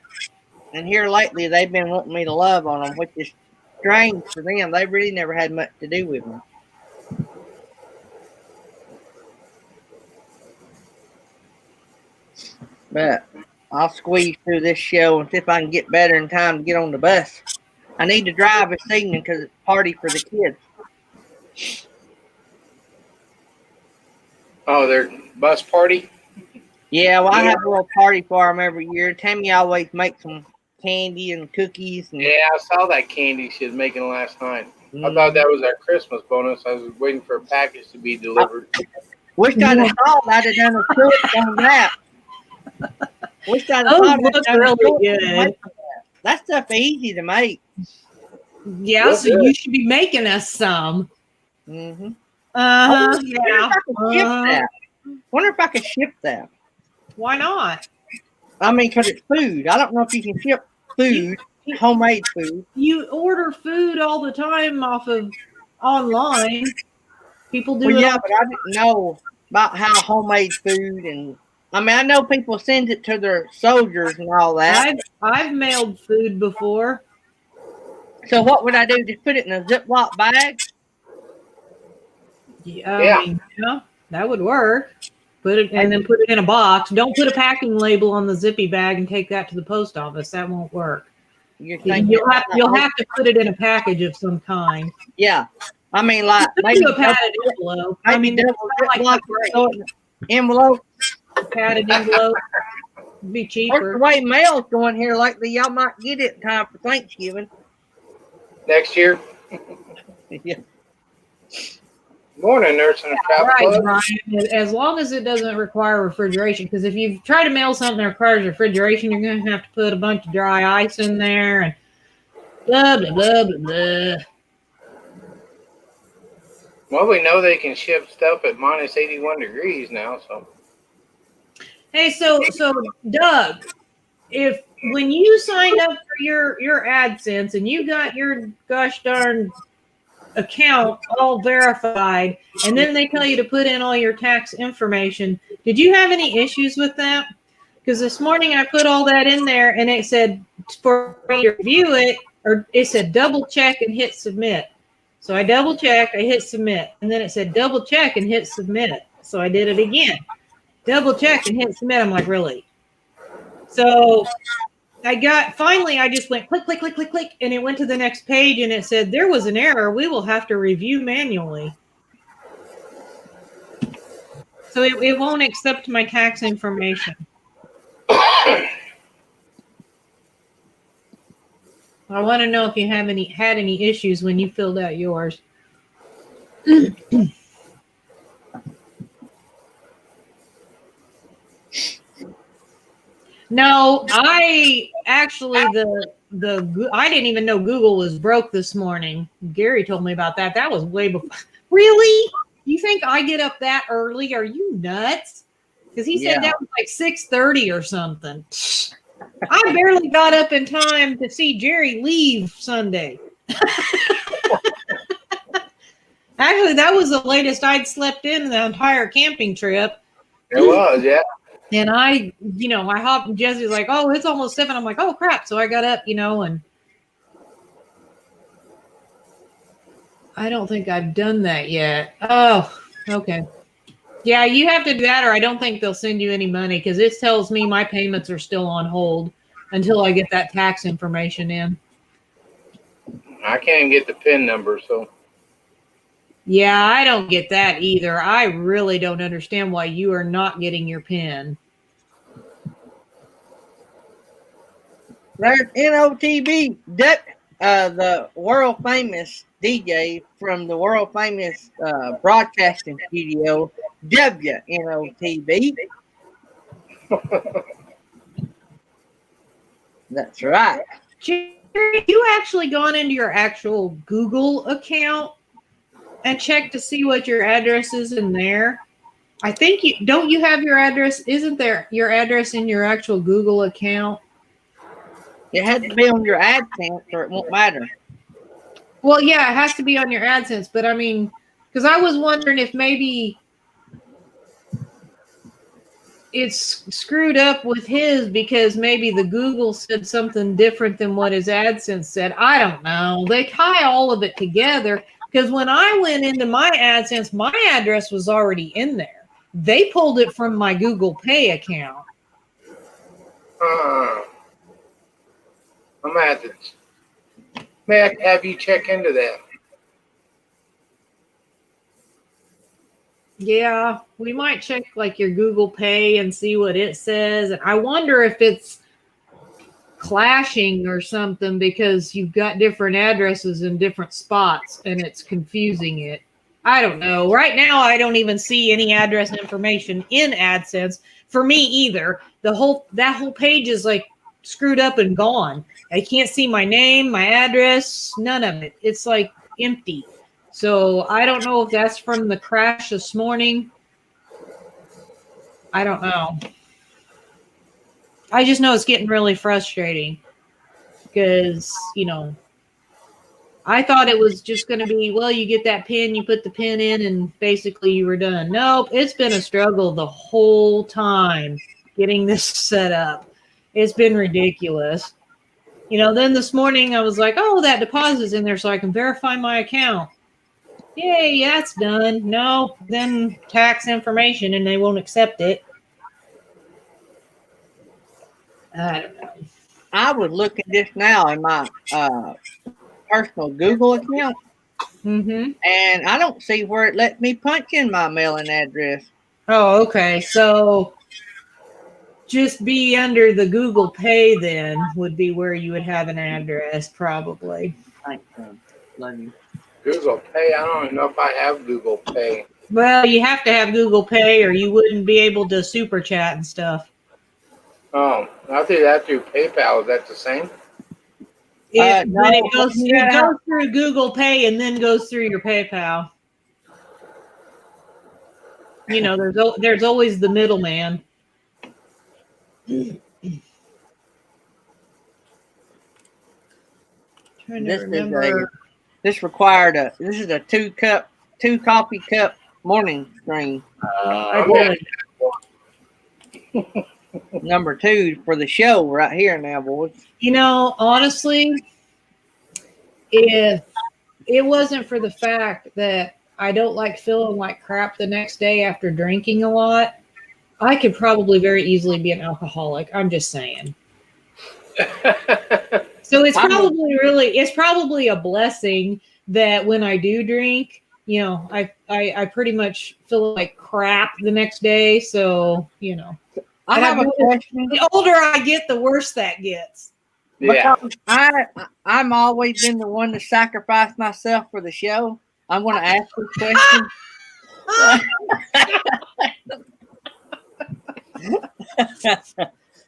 And here lately, they've been wanting me to love on them, which is strange for them. They really never had much to do with me. But I'll squeeze through this show and see if I can get better in time to get on the bus. I need to drive this evening because it's a party for the kids. Oh, their bus party? Yeah, well, I have a little party for them every year. Tammy always makes some candy and cookies. And, Yeah, I saw that candy she was making last night. I thought that was our Christmas bonus. I was waiting for a package to be delivered. Wish I'd have thought I'd have done a cook on that. Wish I'd have Those thought I'd look done a really cook good. on that. That stuff easy to make. Yeah, That's so good. you should be making us some. Mm-hmm. Yeah. Wonder if I could ship that. Why not? I mean, because it's food. I don't know if you can ship food, homemade food. You order food all the time off of online. People do Well, it. yeah, but I didn't know about how homemade food and. I mean, I know people send it to their soldiers and all that. I've mailed food before. So what would I do? Just put it in a Ziploc bag? Yeah, that would work. Put it and then put it in a box. Don't put a packing label on the zippy bag and take that to the post office. That won't work. You'll have to put it in a package of some kind. Yeah, I mean, like maybe a padded envelope. I mean, envelope. A padded envelope would be cheaper. The way mail's going here lately, y'all might get it in time for Thanksgiving. Next year. Yeah. Morning, Nurse and Travel Club. Brian, as long as it doesn't require refrigeration, because if you try to mail something that requires refrigeration, you're going to have to put a bunch of dry ice in there and blah, blah, blah, blah, blah. Well, we know they can ship stuff at minus 81 degrees now, so. Hey, so Doug, when you signed up for your AdSense and you got your gosh darn account all verified, and then they tell you to put in all your tax information, did you have any issues with that? Because this morning I put all that in there and it said for me to review it, or it said double check and hit submit. So I double checked, I hit submit, and then it said double check and hit submit. So I did it again. double check and hit submit. I'm like, really? So finally, I just went click, click, click, click, click, and it went to the next page and it said, there was an error. We will have to review manually. So it won't accept my tax information. I want to know if you had any issues when you filled out yours. No, I actually I didn't even know Google was broke this morning. Gary told me about that. That was way before. Really? You think I get up that early? Are you nuts? Because he said that was like 6:30 or something. I barely got up in time to see Jerry leave Sunday. Actually, that was the latest I'd slept in the entire camping trip. It was, yeah. And I hopped and Jesse's like, oh, it's almost 7. I'm like, oh, crap. So I got up, and I don't think I've done that yet. Oh, okay. Yeah, you have to do that or I don't think they'll send you any money because it tells me my payments are still on hold until I get that tax information in. I can't even get the PIN number, so. Yeah, I don't get that either. I really don't understand why you are not getting your PIN. There's NOTB, the world famous DJ from the world famous broadcasting studio, WNOTB. That's right. Jerry, you actually gone into your actual Google account and check to see what your address is in there? I think you have your address? Isn't there your address in your actual Google account? It has to be on your AdSense or it won't matter. Well, yeah, it has to be on your AdSense, but I mean, because I was wondering if maybe it's screwed up with his because maybe the Google said something different than what his AdSense said. I don't know. They tie all of it together because when I went into my AdSense, my address was already in there. They pulled it from my Google Pay account. I'm going to have to have you check into that. Yeah, we might check like your Google Pay and see what it says. And I wonder if it's clashing or something because you've got different addresses in different spots and it's confusing it. I don't know. Right now, I don't even see any address information in AdSense for me either. That whole page is like screwed up and gone. I can't see my name, my address, none of it. It's like empty. So I don't know if that's from the crash this morning. I don't know. I just know it's getting really frustrating because, I thought it was just going to be, well, you get that pin, you put the pin in, and basically you were done. Nope, it's been a struggle the whole time getting this set up. It's been ridiculous. Then this morning I was like, oh, that deposit's in there so I can verify my account. Yay, that's done. No, then tax information and they won't accept it. I don't know. I would look at this now in my personal Google account, and I don't see where it lets me punch in my mailing address. Oh, okay. So just be under the Google Pay then would be where you would have an address probably. Thanks, love you. Google Pay? I don't even know if I have Google Pay. Well, you have to have Google Pay or you wouldn't be able to super chat and stuff. Oh, I do that through PayPal. Is that the same? It goes through Google Pay and then goes through your PayPal. There's always the middleman. This is a two coffee cup morning screen. Number 2 for the show right here now, boys. Honestly, if it wasn't for the fact that I don't like feeling like crap the next day after drinking a lot, I could probably very easily be an alcoholic. I'm just saying. So it's probably a blessing that when I do drink, I pretty much feel like crap the next day. So, I have a question. The older I get, the worse that gets. Yeah. Because I'm always been the one to sacrifice myself for the show. I'm going to ask this question.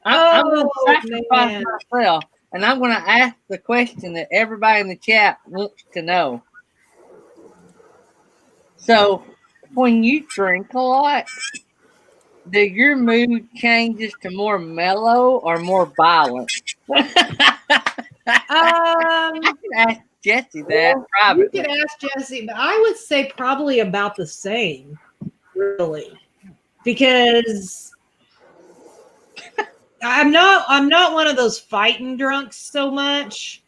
I'm going to sacrifice myself, and I'm going to ask the question that everybody in the chat wants to know. So, when you drink a lot, do your mood changes to more mellow or more violent? I can ask Jesse that privately. You could ask Jesse, but I would say probably about the same, really, because I'm not one of those fighting drunks so much,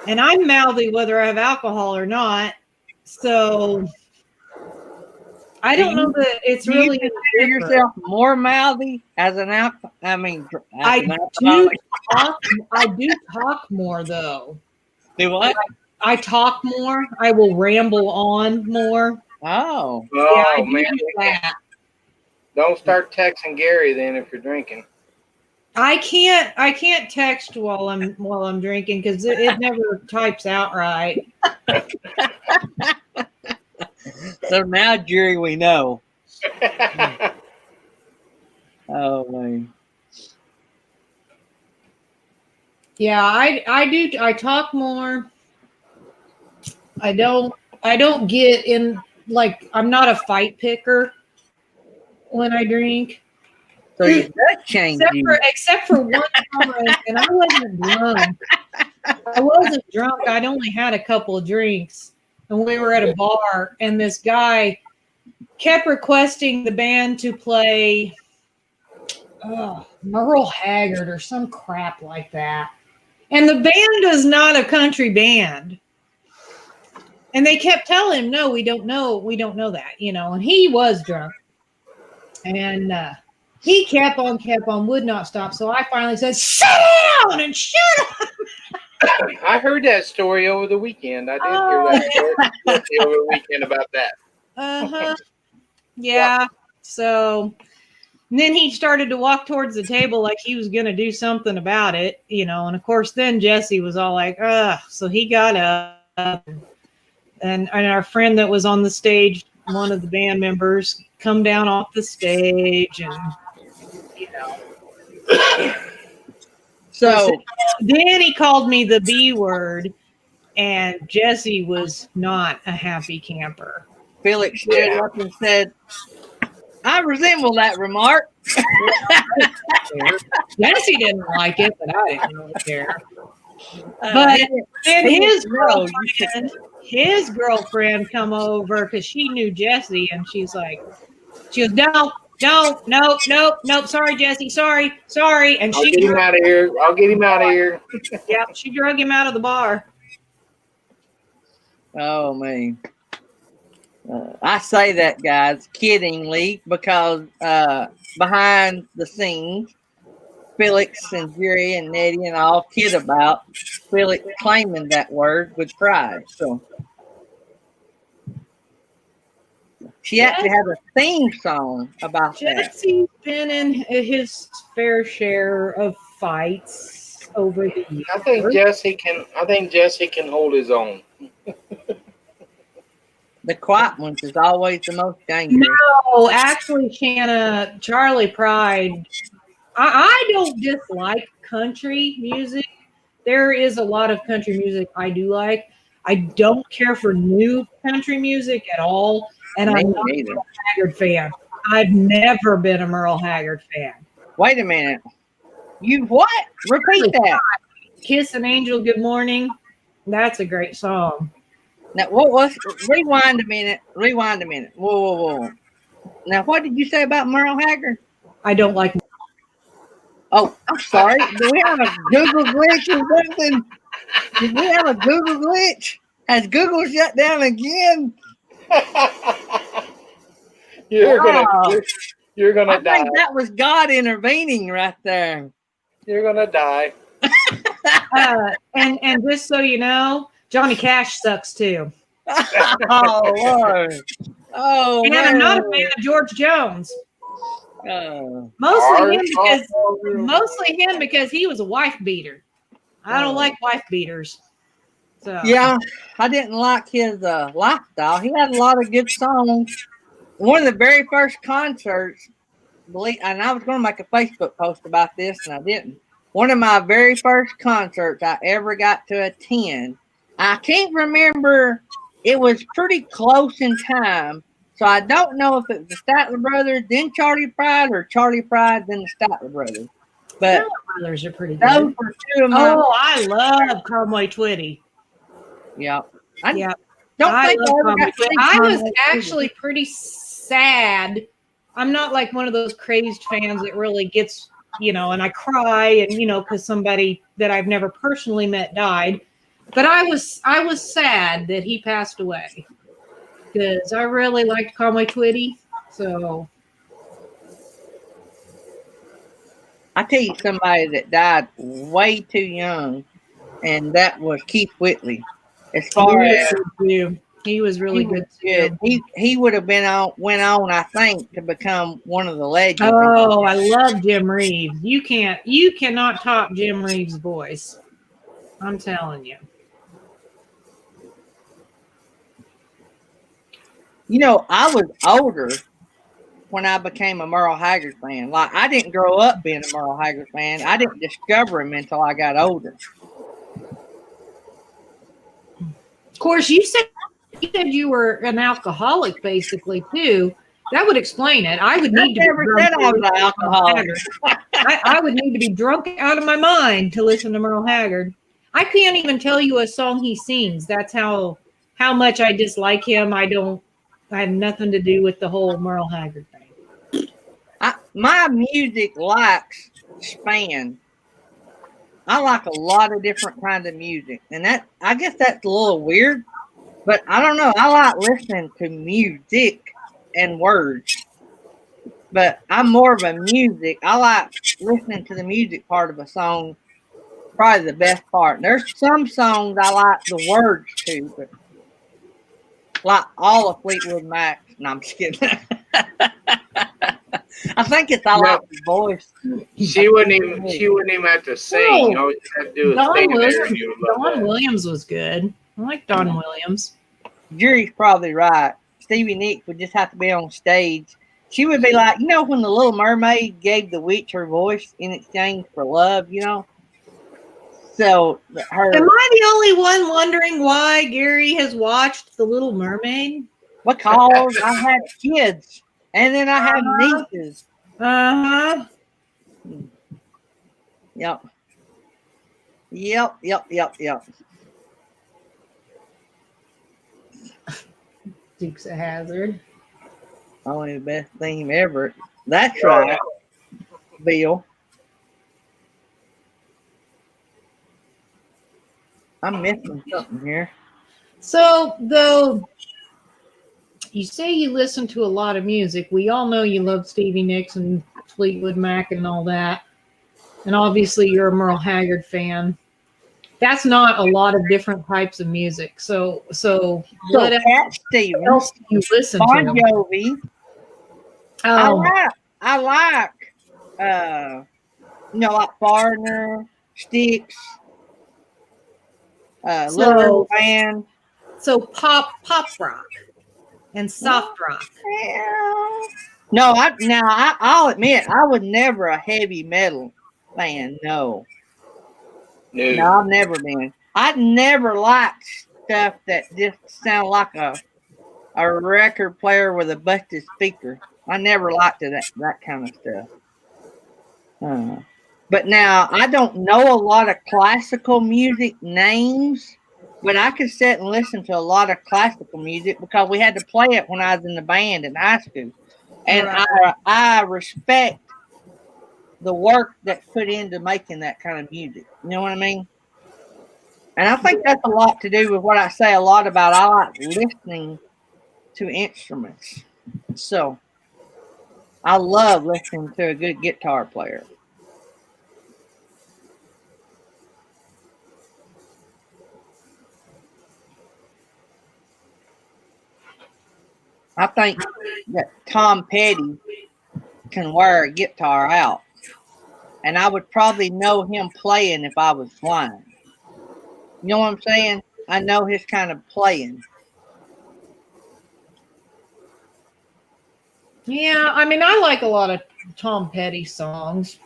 and I'm mouthy whether I have alcohol or not. So I don't know that it's really. You consider yourself more mouthy as an alcoholic? I do talk more though. Do what? I talk more. I will ramble on more. Oh. Yeah, I man. do that. Don't start texting Gary then if you're drinking. I can't text while I'm drinking because it never types out right. So now, Jerry, we know. Oh man. Yeah, I talk more. I don't get in, like, I'm not a fight picker when I drink. So your gut changed Except for one time, and I wasn't drunk. I'd only had a couple of drinks, and we were at a bar, and this guy kept requesting the band to play Merle Haggard or some crap like that. And the band is not a country band. And they kept telling him, no, we don't know that, and he was drunk. And he kept on, would not stop. So I finally said, sit down and shut up. I heard that story over the weekend. I did hear that story over the weekend about that. Uh-huh. Yeah. So then he started to walk towards the table like he was going to do something about it, and of course then Jesse was all like, so he got up, and our friend that was on the stage, one of the band members, come down off the stage, and So then he called me the B word, and Jesse was not a happy camper. Felix stood up and said, I resemble that remark. Jesse didn't like it, but I didn't really care. But then his girlfriend come over because she knew Jesse, and she goes, nope, sorry, Jesse, sorry. And I'll get him out of here. Yeah, she drug him out of the bar. Oh man. I say that, guys, kiddingly, because behind the scenes, Felix and Jerry and Nettie and all kid about Felix claiming that word with pride. So she actually had a theme song about that. Jesse's been in his fair share of fights over the years. I think Jesse can hold his own. The quiet ones is always the most dangerous. No, actually, Shanna, Charlie Pride, I don't dislike country music. There is a lot of country music I do like. I don't care for new country music at all. And I'm not a Merle Haggard fan. I've never been a Merle Haggard fan. Wait a minute. You what? Repeat that. Kiss an Angel, Good Morning. That's a great song. Now, what was? Rewind a minute. Whoa. Now, what did you say about Merle Haggard? I don't like. Oh, I'm sorry. Do we have a Google glitch or something? Did we have a Google glitch? Has Google shut down again? You're You're gonna I die. think that was God intervening right there. You're gonna die. And just so you know, Johnny Cash sucks too. Oh Lord. Oh And man. I'm not a fan of George Jones. Oh. Mostly him because he was a wife beater. I don't like wife beaters. So Yeah, I didn't like his lifestyle. He had a lot of good songs. One of the very first concerts, and I was going to make a Facebook post about this, and I didn't. One of my very first concerts I ever got to attend. I can't remember. It was pretty close in time, so I don't know if it was the Statler Brothers, then Charlie Pride, or Charlie Pride, then the Statler Brothers. But brothers are pretty those good. were two of my. Oh, I love Conway Twitty. Yeah. Yeah. Don't think I ever got to see I was Conway actually pretty sad. I'm not like one of those crazed fans that really gets, and I cry and, because somebody that I've never personally met died. But I was sad that he passed away because I really liked Conway Twitty. So I tell you somebody that died way too young, and that was Keith Whitley. As far as he was really good too. He would have went on, I think, to become one of the legends. Oh, I love Jim Reeves. You cannot top Jim Reeves' voice. I'm telling you. I was older when I became a Merle Haggard fan. Like, I didn't grow up being a Merle Haggard fan. I didn't discover him until I got older. Of course, you said you were an alcoholic, basically, too. That would explain it. I would need to never said I was an alcoholic. I would need to be drunk out of my mind to listen to Merle Haggard. I can't even tell you a song he sings. That's how much I dislike him. I have nothing to do with the whole Merle Haggard thing. My music likes span. I like a lot of different kinds of music, and I guess that's a little weird, but I don't know. I like listening to music and words, but I'm more of a music. I like listening to the music part of a song, probably the best part. And there's some songs I like the words to, but like all of Fleetwood Mac. No, I'm just kidding. I think it's all like the voice. She wouldn't even have to sing. All you have to do is Don Williams was good. I like Don Williams. Jerry's probably right. Stevie Nicks would just have to be on stage. She would be like, when the Little Mermaid gave the witch her voice in exchange for love, So Am I the only one wondering why Gary has watched The Little Mermaid? Because I had kids, and then I had nieces. Uh-huh. Yep. Dukes of Hazzard. Only the best theme ever. That's right, Bill. I'm missing something here. So, though you say you listen to a lot of music, we all know you love Stevie Nicks and Fleetwood Mac and all that. And obviously you're a Merle Haggard fan. That's not a lot of different types of music. So what Cat Stevens, else do you listen Bon to? Jovi. I like like Foreigner, Styx, Little Band. So pop rock and soft rock. No, I'll admit I was never a heavy metal fan. No, I've never been. I never liked stuff that just sounded like a record player with a busted speaker. I never liked that kind of stuff. But now I don't know a lot of classical music names, but I could sit and listen to a lot of classical music because we had to play it when I was in the band in high school. And I respect the work that's put into making that kind of music. You know what I mean? And I think that's a lot to do with what I say a lot about. I like listening to instruments. So, I love listening to a good guitar player. I think that Tom Petty can wear a guitar out, and I would probably know him playing if I was blind. You know what I'm saying? I know his kind of playing. Yeah, I mean, I like a lot of Tom Petty songs.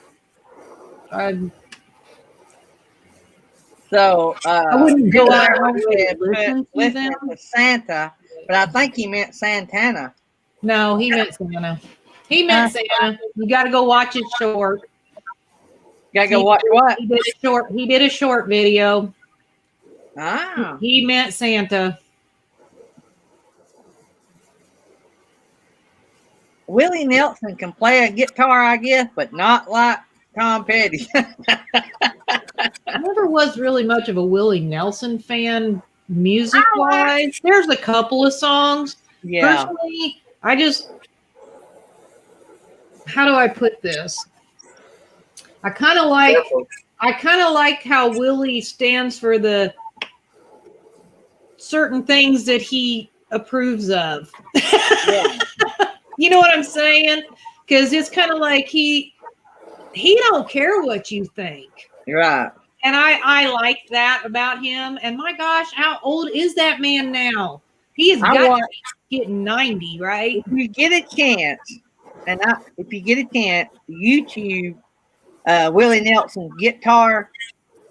So I wouldn't go out Miller and really said, listen to listen them. to Santa, but I think he meant Santana. No, he meant Santa. He meant Santa. You got to go watch his short. Gotta go watch what? He did a short. He did a short video. Ah, He meant Santa. Willie Nelson can play a guitar, I guess, but not like Tom Petty. I never was really much of a Willie Nelson fan music wise. There's a couple of songs. Yeah. Personally, I just, how do I put this? I kind of like how Willie stands for the certain things that he approves of. Yeah. You know what I'm saying? Because it's kind of like he don't care what you think. Right. And I like that about him. And my gosh, how old is that man now? He has got to be getting 90, right? If you get a chance, if you get a chance, YouTube Willie Nelson's guitar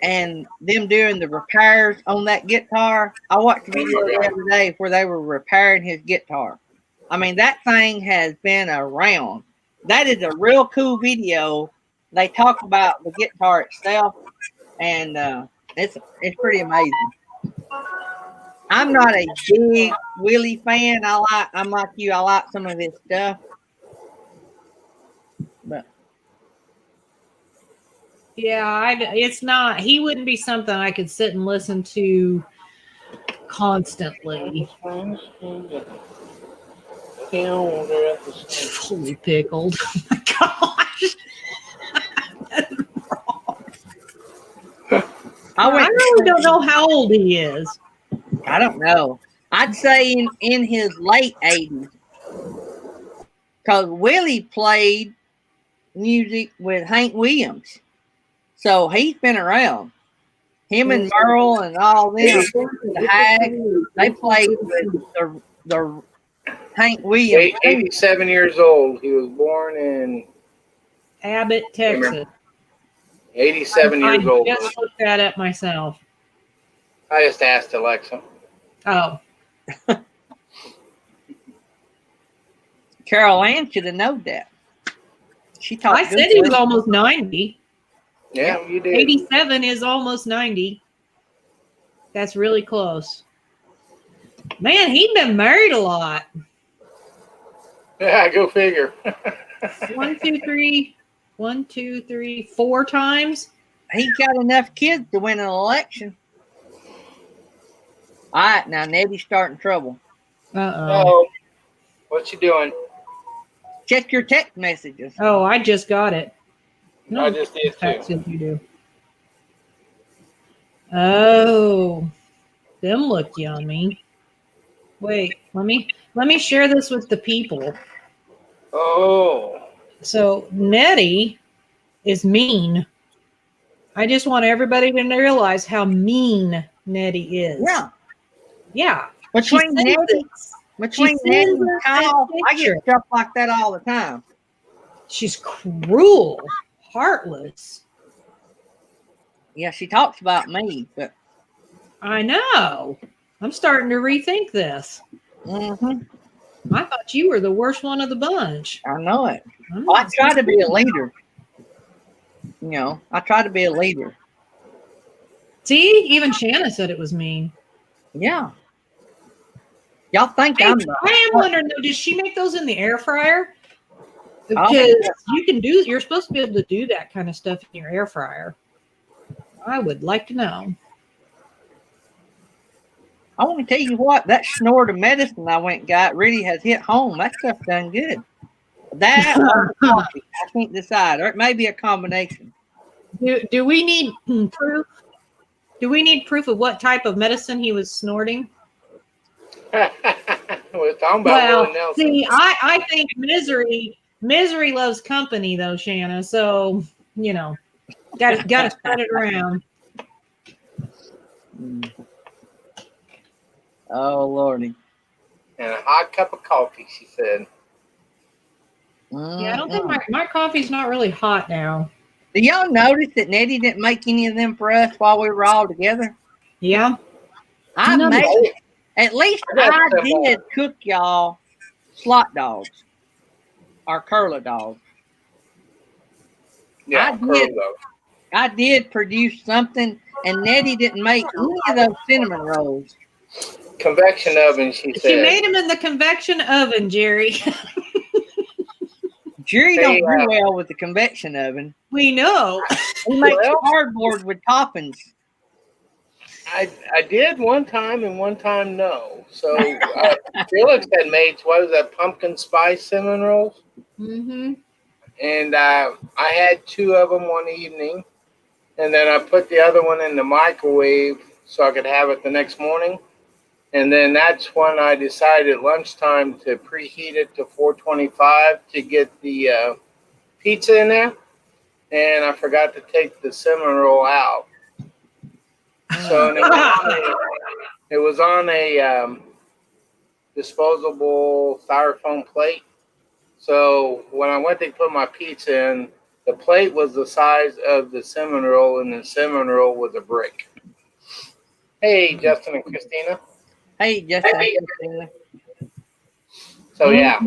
and them doing the repairs on that guitar. I watched a video the other day where they were repairing his guitar. I mean, that thing has been around. That is a real cool video. They talk about the guitar itself, and it's pretty amazing. I'm not a big Willie fan. I'm like you. I like some of his stuff, but yeah, it's not. He wouldn't be something I could sit and listen to constantly. Fully pickled. Oh my gosh. I really don't know how old he is. I don't know. I'd say in his late 80s. Because Willie played music with Hank Williams. So he's been around. Him and Merle and all them, the Hag, they played with the Hank Williams. 87 years old. He was born in Abbott, Texas. 87 years old. I just looked that up myself. I just asked Alexa. Oh. Carol Ann should have known that. She talked. I said he was almost 90. Yeah, you did. 87 is almost 90. That's really close. Man, he'd been married a lot. Yeah, go figure. 1, 2, 3, 1, 2, 3, 4 times. He got enough kids to win an election. All right, now Nettie's starting trouble. Oh, what you doing? Check your text messages. Oh, I just got it. I just did too. You do. Oh, them look yummy. Wait, let me share this with the people. Oh. So Nettie is mean. I just want everybody to realize how mean Nettie is. Yeah. Yeah. Between Nettie and Kyle, I get stuff like that all the time. She's cruel, heartless. Yeah, she talks about me, but I know. I'm starting to rethink this. Mm-hmm. I thought you were the worst one of the bunch. I know it. I try to be a leader. You know, I try to be a leader. See, even Shanna said it was mean. Yeah. Y'all think Hey, I'm I am wondering though, does she make those in the air fryer? Oh, Because yeah. you're supposed to be able to do that kind of stuff in your air fryer. I would like to know. I want to tell you what, that snort of medicine I went and got really has hit home. That stuff done good. That or coffee. I can't decide. Or it may be a combination. Do we need proof? Do we need proof of what type of medicine he was snorting? We're talking about Well, Willie Nelson. see, I think misery loves company, though, Shanna. So got to spread it around. Oh Lordy. And a hot cup of coffee, she said. Yeah, I don't think my coffee's not really hot now. Do y'all notice that Nettie didn't make any of them for us while we were all together? Yeah. I No, made at least I did cook y'all slot dogs or curler dogs. Yeah, I did produce something, and Nettie didn't make any of those cinnamon rolls. Convection oven, she said. She made them in the convection oven, Jerry. Jerry don't do well with the convection oven. We know. He makes cardboard with toppings. I did one time and one time no. So Felix had made, what was that, pumpkin spice cinnamon rolls? Mm-hmm. And I had 2 of them one evening. And then I put the other one in the microwave so I could have it the next morning. And then that's when I decided at lunchtime to preheat it to 425 to get the pizza in there. And I forgot to take the cinnamon roll out. So it was on a disposable styrofoam plate. So when I went to put my pizza in, the plate was the size of the cinnamon roll, and the cinnamon roll was a brick. Hey, Justin and Christina. Hey, Justin and Christina. So yeah,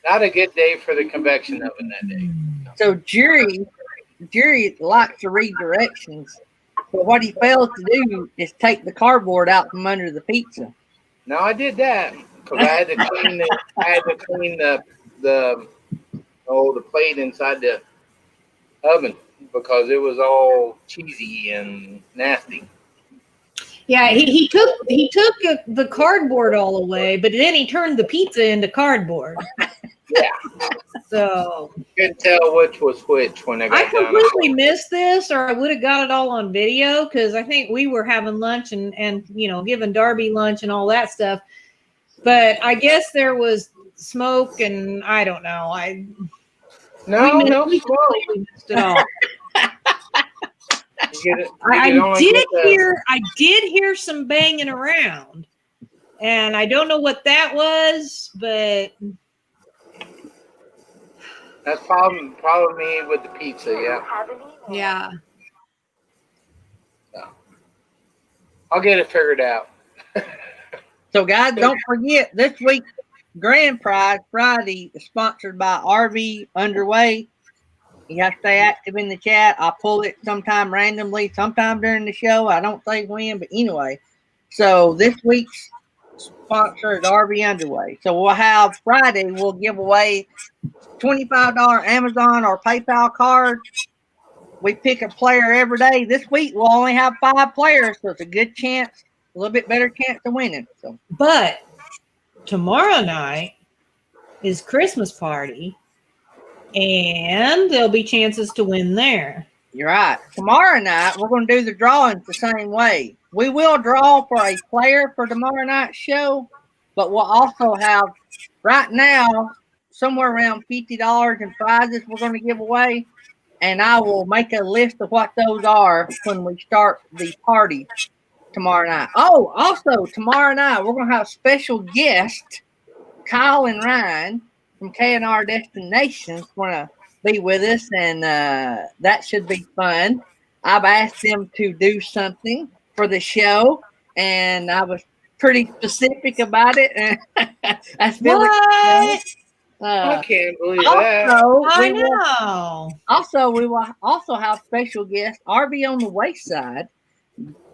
not a good day for the convection oven that day. So Jerry likes to read directions, but what he fails to do is take the cardboard out from under the pizza. No, I did that because I had to clean the plate inside the oven because it was all cheesy and nasty. Yeah, he took the cardboard all away, but then he turned the pizza into cardboard. Yeah. So couldn't tell which was which when I got I completely missed this, or I would have got it all on video because I think we were having lunch and giving Darby lunch and all that stuff. But I guess there was smoke, and I don't know. No smoke. We missed it all. I did hear some banging around, and I don't know what that was, but that's probably me with the pizza. Yeah. No. I'll get it figured out. So guys, don't forget this week Grand Prize Friday is sponsored by RV Underway. You got to stay active in the chat. I pull it sometime randomly, sometime during the show. I don't say when, but anyway. So this week's sponsor is RV Underway. So we'll have Friday, we'll give away $25 Amazon or PayPal card. We pick a player every day. This week we'll only have 5 players, so it's a good chance, a little bit better chance of winning. So, but tomorrow night is Christmas party. And there'll be chances to win there. You're right. Tomorrow night, we're going to do the drawings the same way. We will draw for a player for tomorrow night's show, but we'll also have, right now, somewhere around $50 in prizes we're going to give away. And I will make a list of what those are when we start the party tomorrow night. Oh, also, tomorrow night, we're going to have special guest, Kyle and Ryan, from K&R Destinations want to be with us, and that should be fun. I've asked them to do something for the show, and I was pretty specific about it. That's really I can't believe that. We will also have special guests, RV on the Wayside.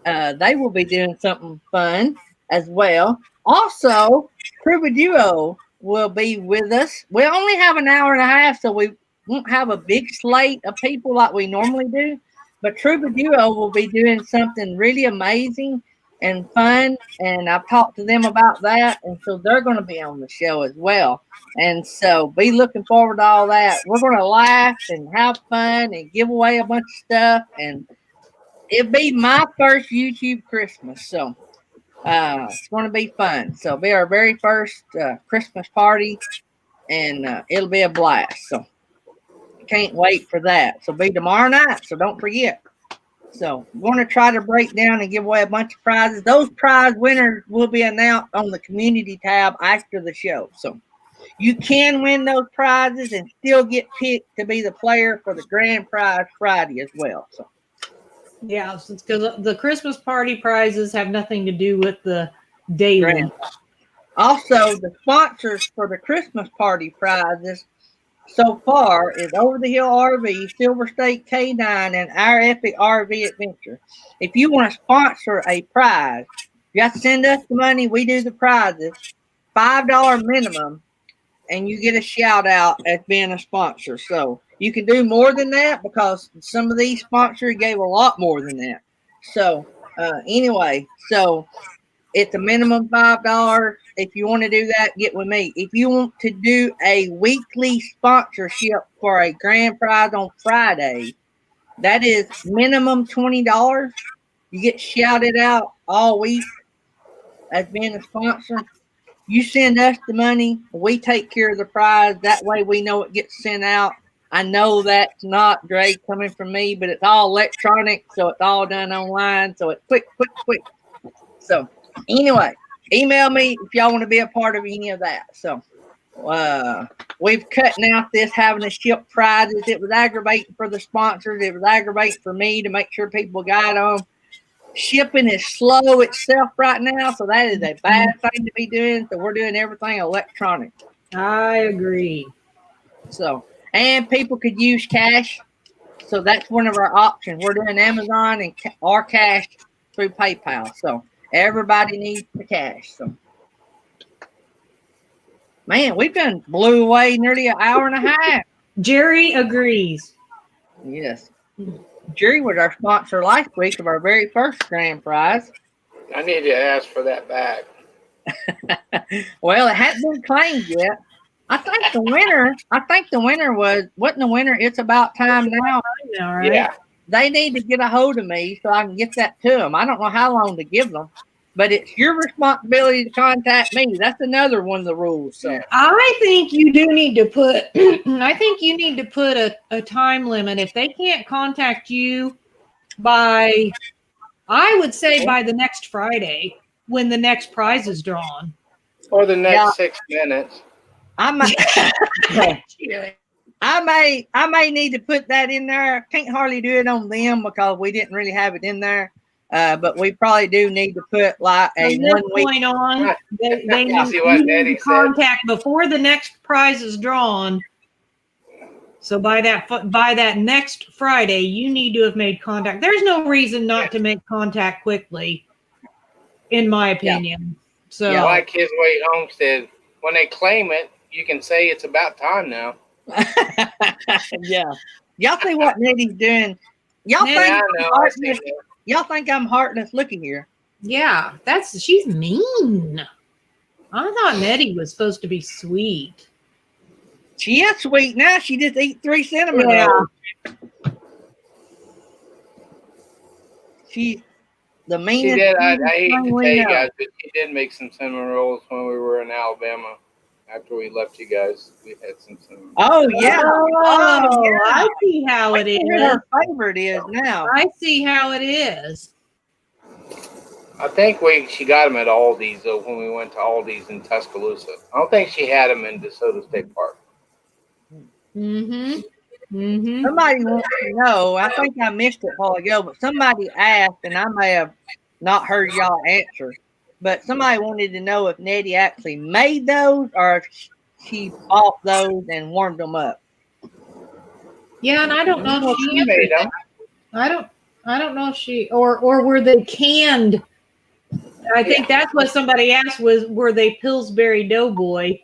They will be doing something fun as well. Also, Truba Duo will be with us. We only have an hour and a half, so we won't have a big slate of people like we normally do. But Truba Duo will be doing something really amazing. and fun. And I've talked to them about that. And so they're going to be on the show as well. And so be looking forward to all that. We're going to laugh and have fun and give away a bunch of stuff. And it'll be my first YouTube Christmas. So it's going to be fun. So it'll be our very first Christmas party. And it'll be a blast. So can't wait for that. So be tomorrow night. So don't forget. So we're going to try to break down and give away a bunch of prizes. Those prize winners will be announced on the community tab after the show. So you can win those prizes and still get picked to be the player for the grand prize Friday as well. So Yeah, because the Christmas party prizes have nothing to do with the daily. grand. Also, the sponsors for the Christmas party prizes so far is Over the Hill RV, Silver State K9, and Our Epic RV Adventure. If you want to sponsor a prize, you have to send us the money. We do the prizes, $5 minimum, and you get a shout out as being a sponsor. So you can do more than that because some of these sponsors gave a lot more than that. So anyway, so it's a minimum $5. If you want to do that, get with me. If you want to do a weekly sponsorship for a grand prize on Friday, that is minimum $20. You get shouted out all week as being a sponsor. You send us the money, we take care of the prize. That way we know it gets sent out. I know that's not great coming from me, but it's all electronic, so it's all done online. So it's quick. So anyway, email me if y'all want to be a part of any of that. So we've cutting out this having to ship prizes. It was aggravating for the sponsors. It was aggravating for me to make sure people got them. Shipping is slow itself right now, so that is a bad thing to be doing. So we're doing everything electronic. I agree. So, and people could use cash. So that's one of our options. We're doing Amazon and or cash through PayPal. So everybody needs the cash. So, man, we've been blew away nearly an hour and a half. Jerry agrees. Yes. Jerry was our sponsor last week of our very first grand prize. I need to ask for that back. Well, it hasn't been claimed yet. I think the winner wasn't the winner. It's about time now. All right. Yeah. They need to get a hold of me so I can get that to them. I don't know how long to give them, but it's your responsibility to contact me. That's another one of the rules. So I think you do need to put. I think you need to put a time limit. If they can't contact you by, I would say by the next Friday when the next prize is drawn. Or the next 6 minutes. I may need to put that in there. Can't hardly do it on them because we didn't really have it in there. But we probably do need to put like a 1 week point on. They See what need Eddie to contact before the next prize is drawn. So by that next Friday, you need to have made contact. There's no reason not to make contact quickly, in my opinion. So Like His Way Homestead, when they claim it, you can say it's about time now. Yeah. Y'all see what Nettie's doing? Y'all think I'm heartless looking here. yeah, she's mean. I thought Nettie was supposed to be sweet. She is sweet now. She just eat 3 cinnamon Yeah. rolls. She's the She meanest. did. I hate to thing we tell you know. guys, but she did make some cinnamon rolls when we were in Alabama. After we left you guys, we had some cinnamon rolls. Oh yeah. Oh, yeah. I see how it is. Her favorite is now. I see how it is. I think she got them at Aldi's though when we went to Aldi's in Tuscaloosa. I don't think she had them in DeSoto State Park. Mm-hmm. Mm-hmm. Somebody wants to know. I think I missed it a while ago, but somebody asked, and I may have not heard y'all answer. But somebody wanted to know if Nettie actually made those or if she bought those and warmed them up. Yeah, and I don't know if She made them. I don't know if she or were they canned? I think that's what somebody asked was were they Pillsbury Doughboy?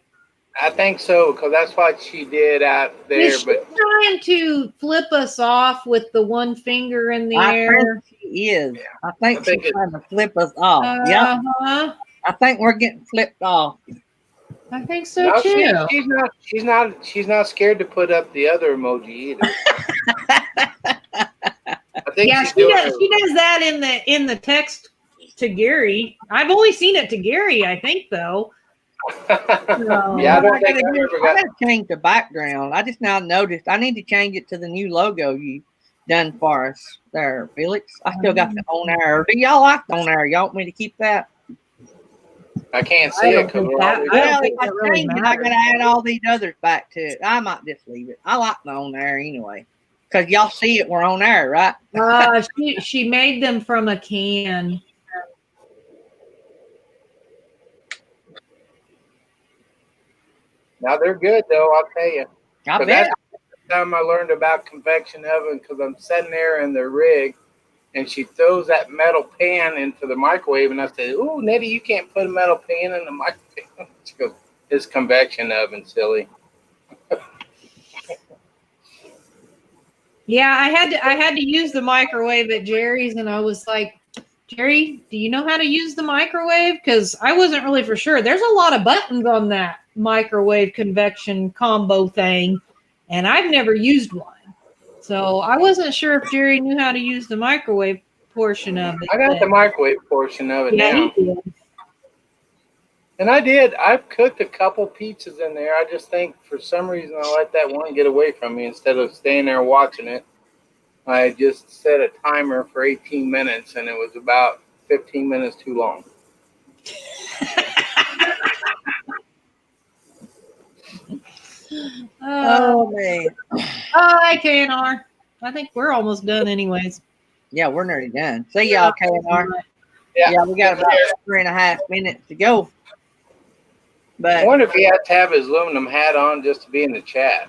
I think so, because that's what she did out there. Is she But trying to flip us off with the one finger in the I air? think she is. I think I think she's trying to flip us off. Yep. Uh-huh. I think we're getting flipped off. I think so no, too. she's not scared to put up the other emoji either. I think Yeah, she's she doing does. She does that in the text to Gary. I've only seen it to Gary, I think, though. No. Yeah, I What don't I think gotta I do, ever I got. gotta change the background. I just now noticed I need to change it to the new logo you done for us there, Felix. I still got the on air. Do y'all like the on air? Y'all want me to keep that? I can't see I it don't because think we're that- always. I don't Well, if think I that really change it, I matters. gotta add all these others back to it. I might just leave it. I like the on air anyway. Cause y'all see it, we're on air, right? She made them from a can. Now they're good though, I'll tell you. I 'Cause bet. that's the time I learned about convection oven, because I'm sitting there in the rig and she throws that metal pan into the microwave, and I said, "Ooh, Nettie, you can't put a metal pan in the microwave." She goes, "It's convection oven, silly." Yeah, I had to use the microwave at Jerry's, and I was like, Jerry, do you know how to use the microwave? Because I wasn't really for sure. There's a lot of buttons on that microwave convection combo thing, and I've never used one. So I wasn't sure if Jerry knew how to use the microwave portion of it. I got the but- microwave portion of it yeah, now. he did. And I did. I've cooked a couple pizzas in there. I just think for some reason I let that one get away from me instead of staying there watching it. I just set a timer for 18 minutes, and it was about 15 minutes too long. Oh man. Hi, KNR. I think we're almost done, anyways. Yeah, we're nearly done. See y'all, KNR. Yeah. Yeah, we got about 3.5 minutes to go. I But wonder if he had to have his aluminum hat on just to be in the chat.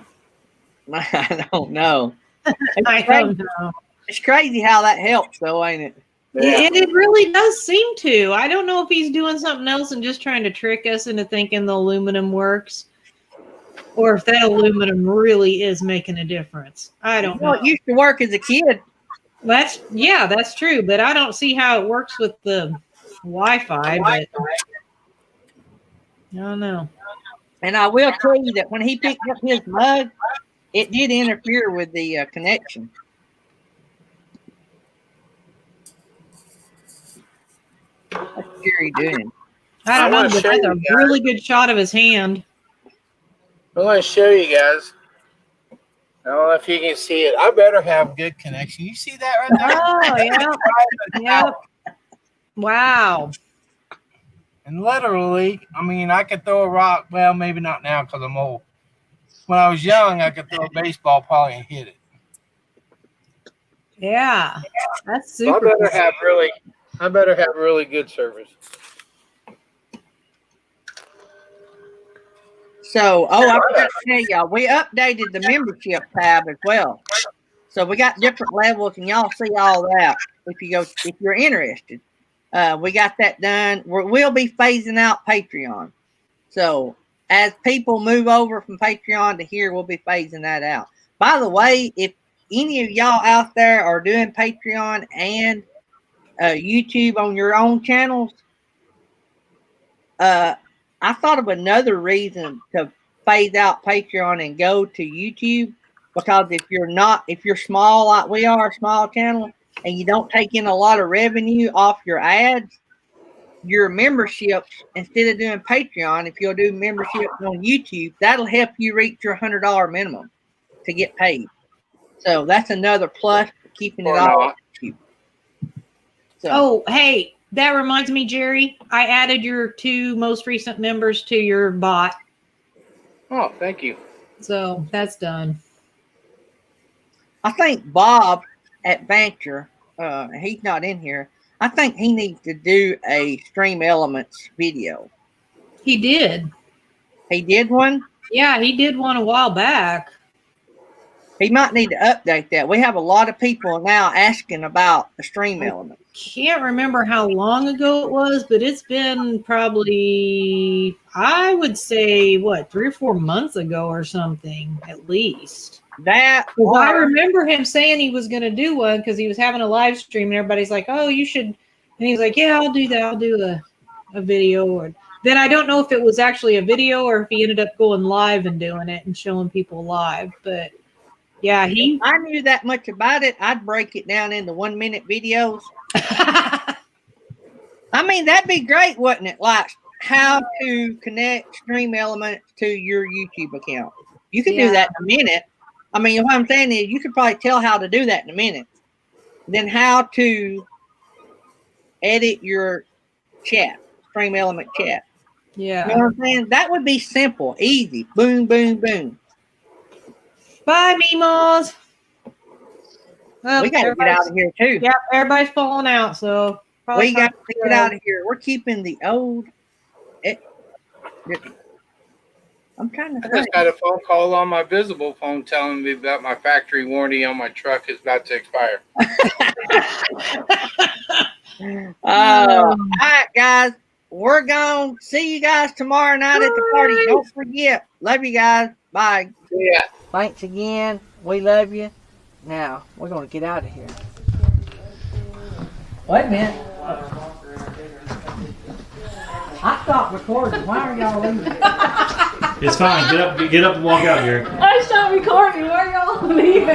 I don't know. I don't know. It's crazy how that helps, though, ain't it? Yeah. It really does seem to. I don't know if he's doing something else and just trying to trick us into thinking the aluminum works, or if that aluminum really is making a difference. I don't know. Well, it used to work as a kid. That's true, but I don't see how it works with the Wi-Fi. But I don't know. And I will tell you that when he picked up his mug, it did interfere with the connection. What's Jerry doing? I don't I know, wanna but show that's you a guys. really good shot of his hand. I'm going to show you guys. I don't know if you can see it. I better have good connection. You see that right there? Oh yeah, yep. Wow. And literally, I mean, I could throw a rock. Well, maybe not now because I'm old. When I was young, I could throw a baseball probably and hit it. Yeah, that's So super. I better have really good service. So, I forgot to tell y'all, we updated the membership tab as well. So we got different levels, and y'all see all that if you're interested. We got that done. We'll be phasing out Patreon. So as people move over from Patreon to here, we'll be phasing that out. By the way, if any of y'all out there are doing Patreon and YouTube on your own channels, I thought of another reason to phase out Patreon and go to YouTube, because if you're small like we are, a small channel, and you don't take in a lot of revenue off your ads, your memberships, instead of doing Patreon, if you'll do memberships on YouTube, that'll help you reach your $100 minimum to get paid. So that's another plus for keeping it Or all. not. So, Oh, hey, that reminds me, Jerry. I added your 2 most recent members to your bot, Oh, thank you. so that's done. I think Bob at Venture, he's not in here. I think he needs to do a Stream Elements video. He did. He did one. Yeah, he did one a while back. He might need to update that. We have a lot of people now asking about the Stream Elements. can't remember how long ago it was, but it's been probably, I would say, 3 or 4 months ago or something, at least. That Well, I remember him saying he was going to do one because he was having a live stream and everybody's like, oh, you should. And he's like, yeah, I'll do that. I'll do a video. Or then I don't know if it was actually a video or if he ended up going live and doing it and showing people live. But yeah, if I knew that much about it, I'd break it down into 1-minute videos. I mean, that'd be great, wouldn't it? Like how to connect Stream Elements to your YouTube account. You could do that in a minute. I mean, what I'm saying is you could probably tell how to do that in a minute. Then how to edit your chat, Stream Element chat. Yeah. You know what I'm saying? That would be simple, easy. Boom, boom, boom. Bye, Mimos. Oh, We got to get out of here, too. Yeah, everybody's falling out, so. We got to get out of here. We're keeping the old. I'm trying to. I just got a phone call on my Visible phone telling me that my factory warranty on my truck is about to expire. All right, guys. We're going to see you guys tomorrow night at the party. Don't forget. Love you guys. Bye. Yeah. Thanks again. We love you. Now, we're going to get out of here. Wait a minute. I stopped recording. Why are y'all leaving? It's fine. Get up and walk out here. I stopped recording. Why are y'all leaving?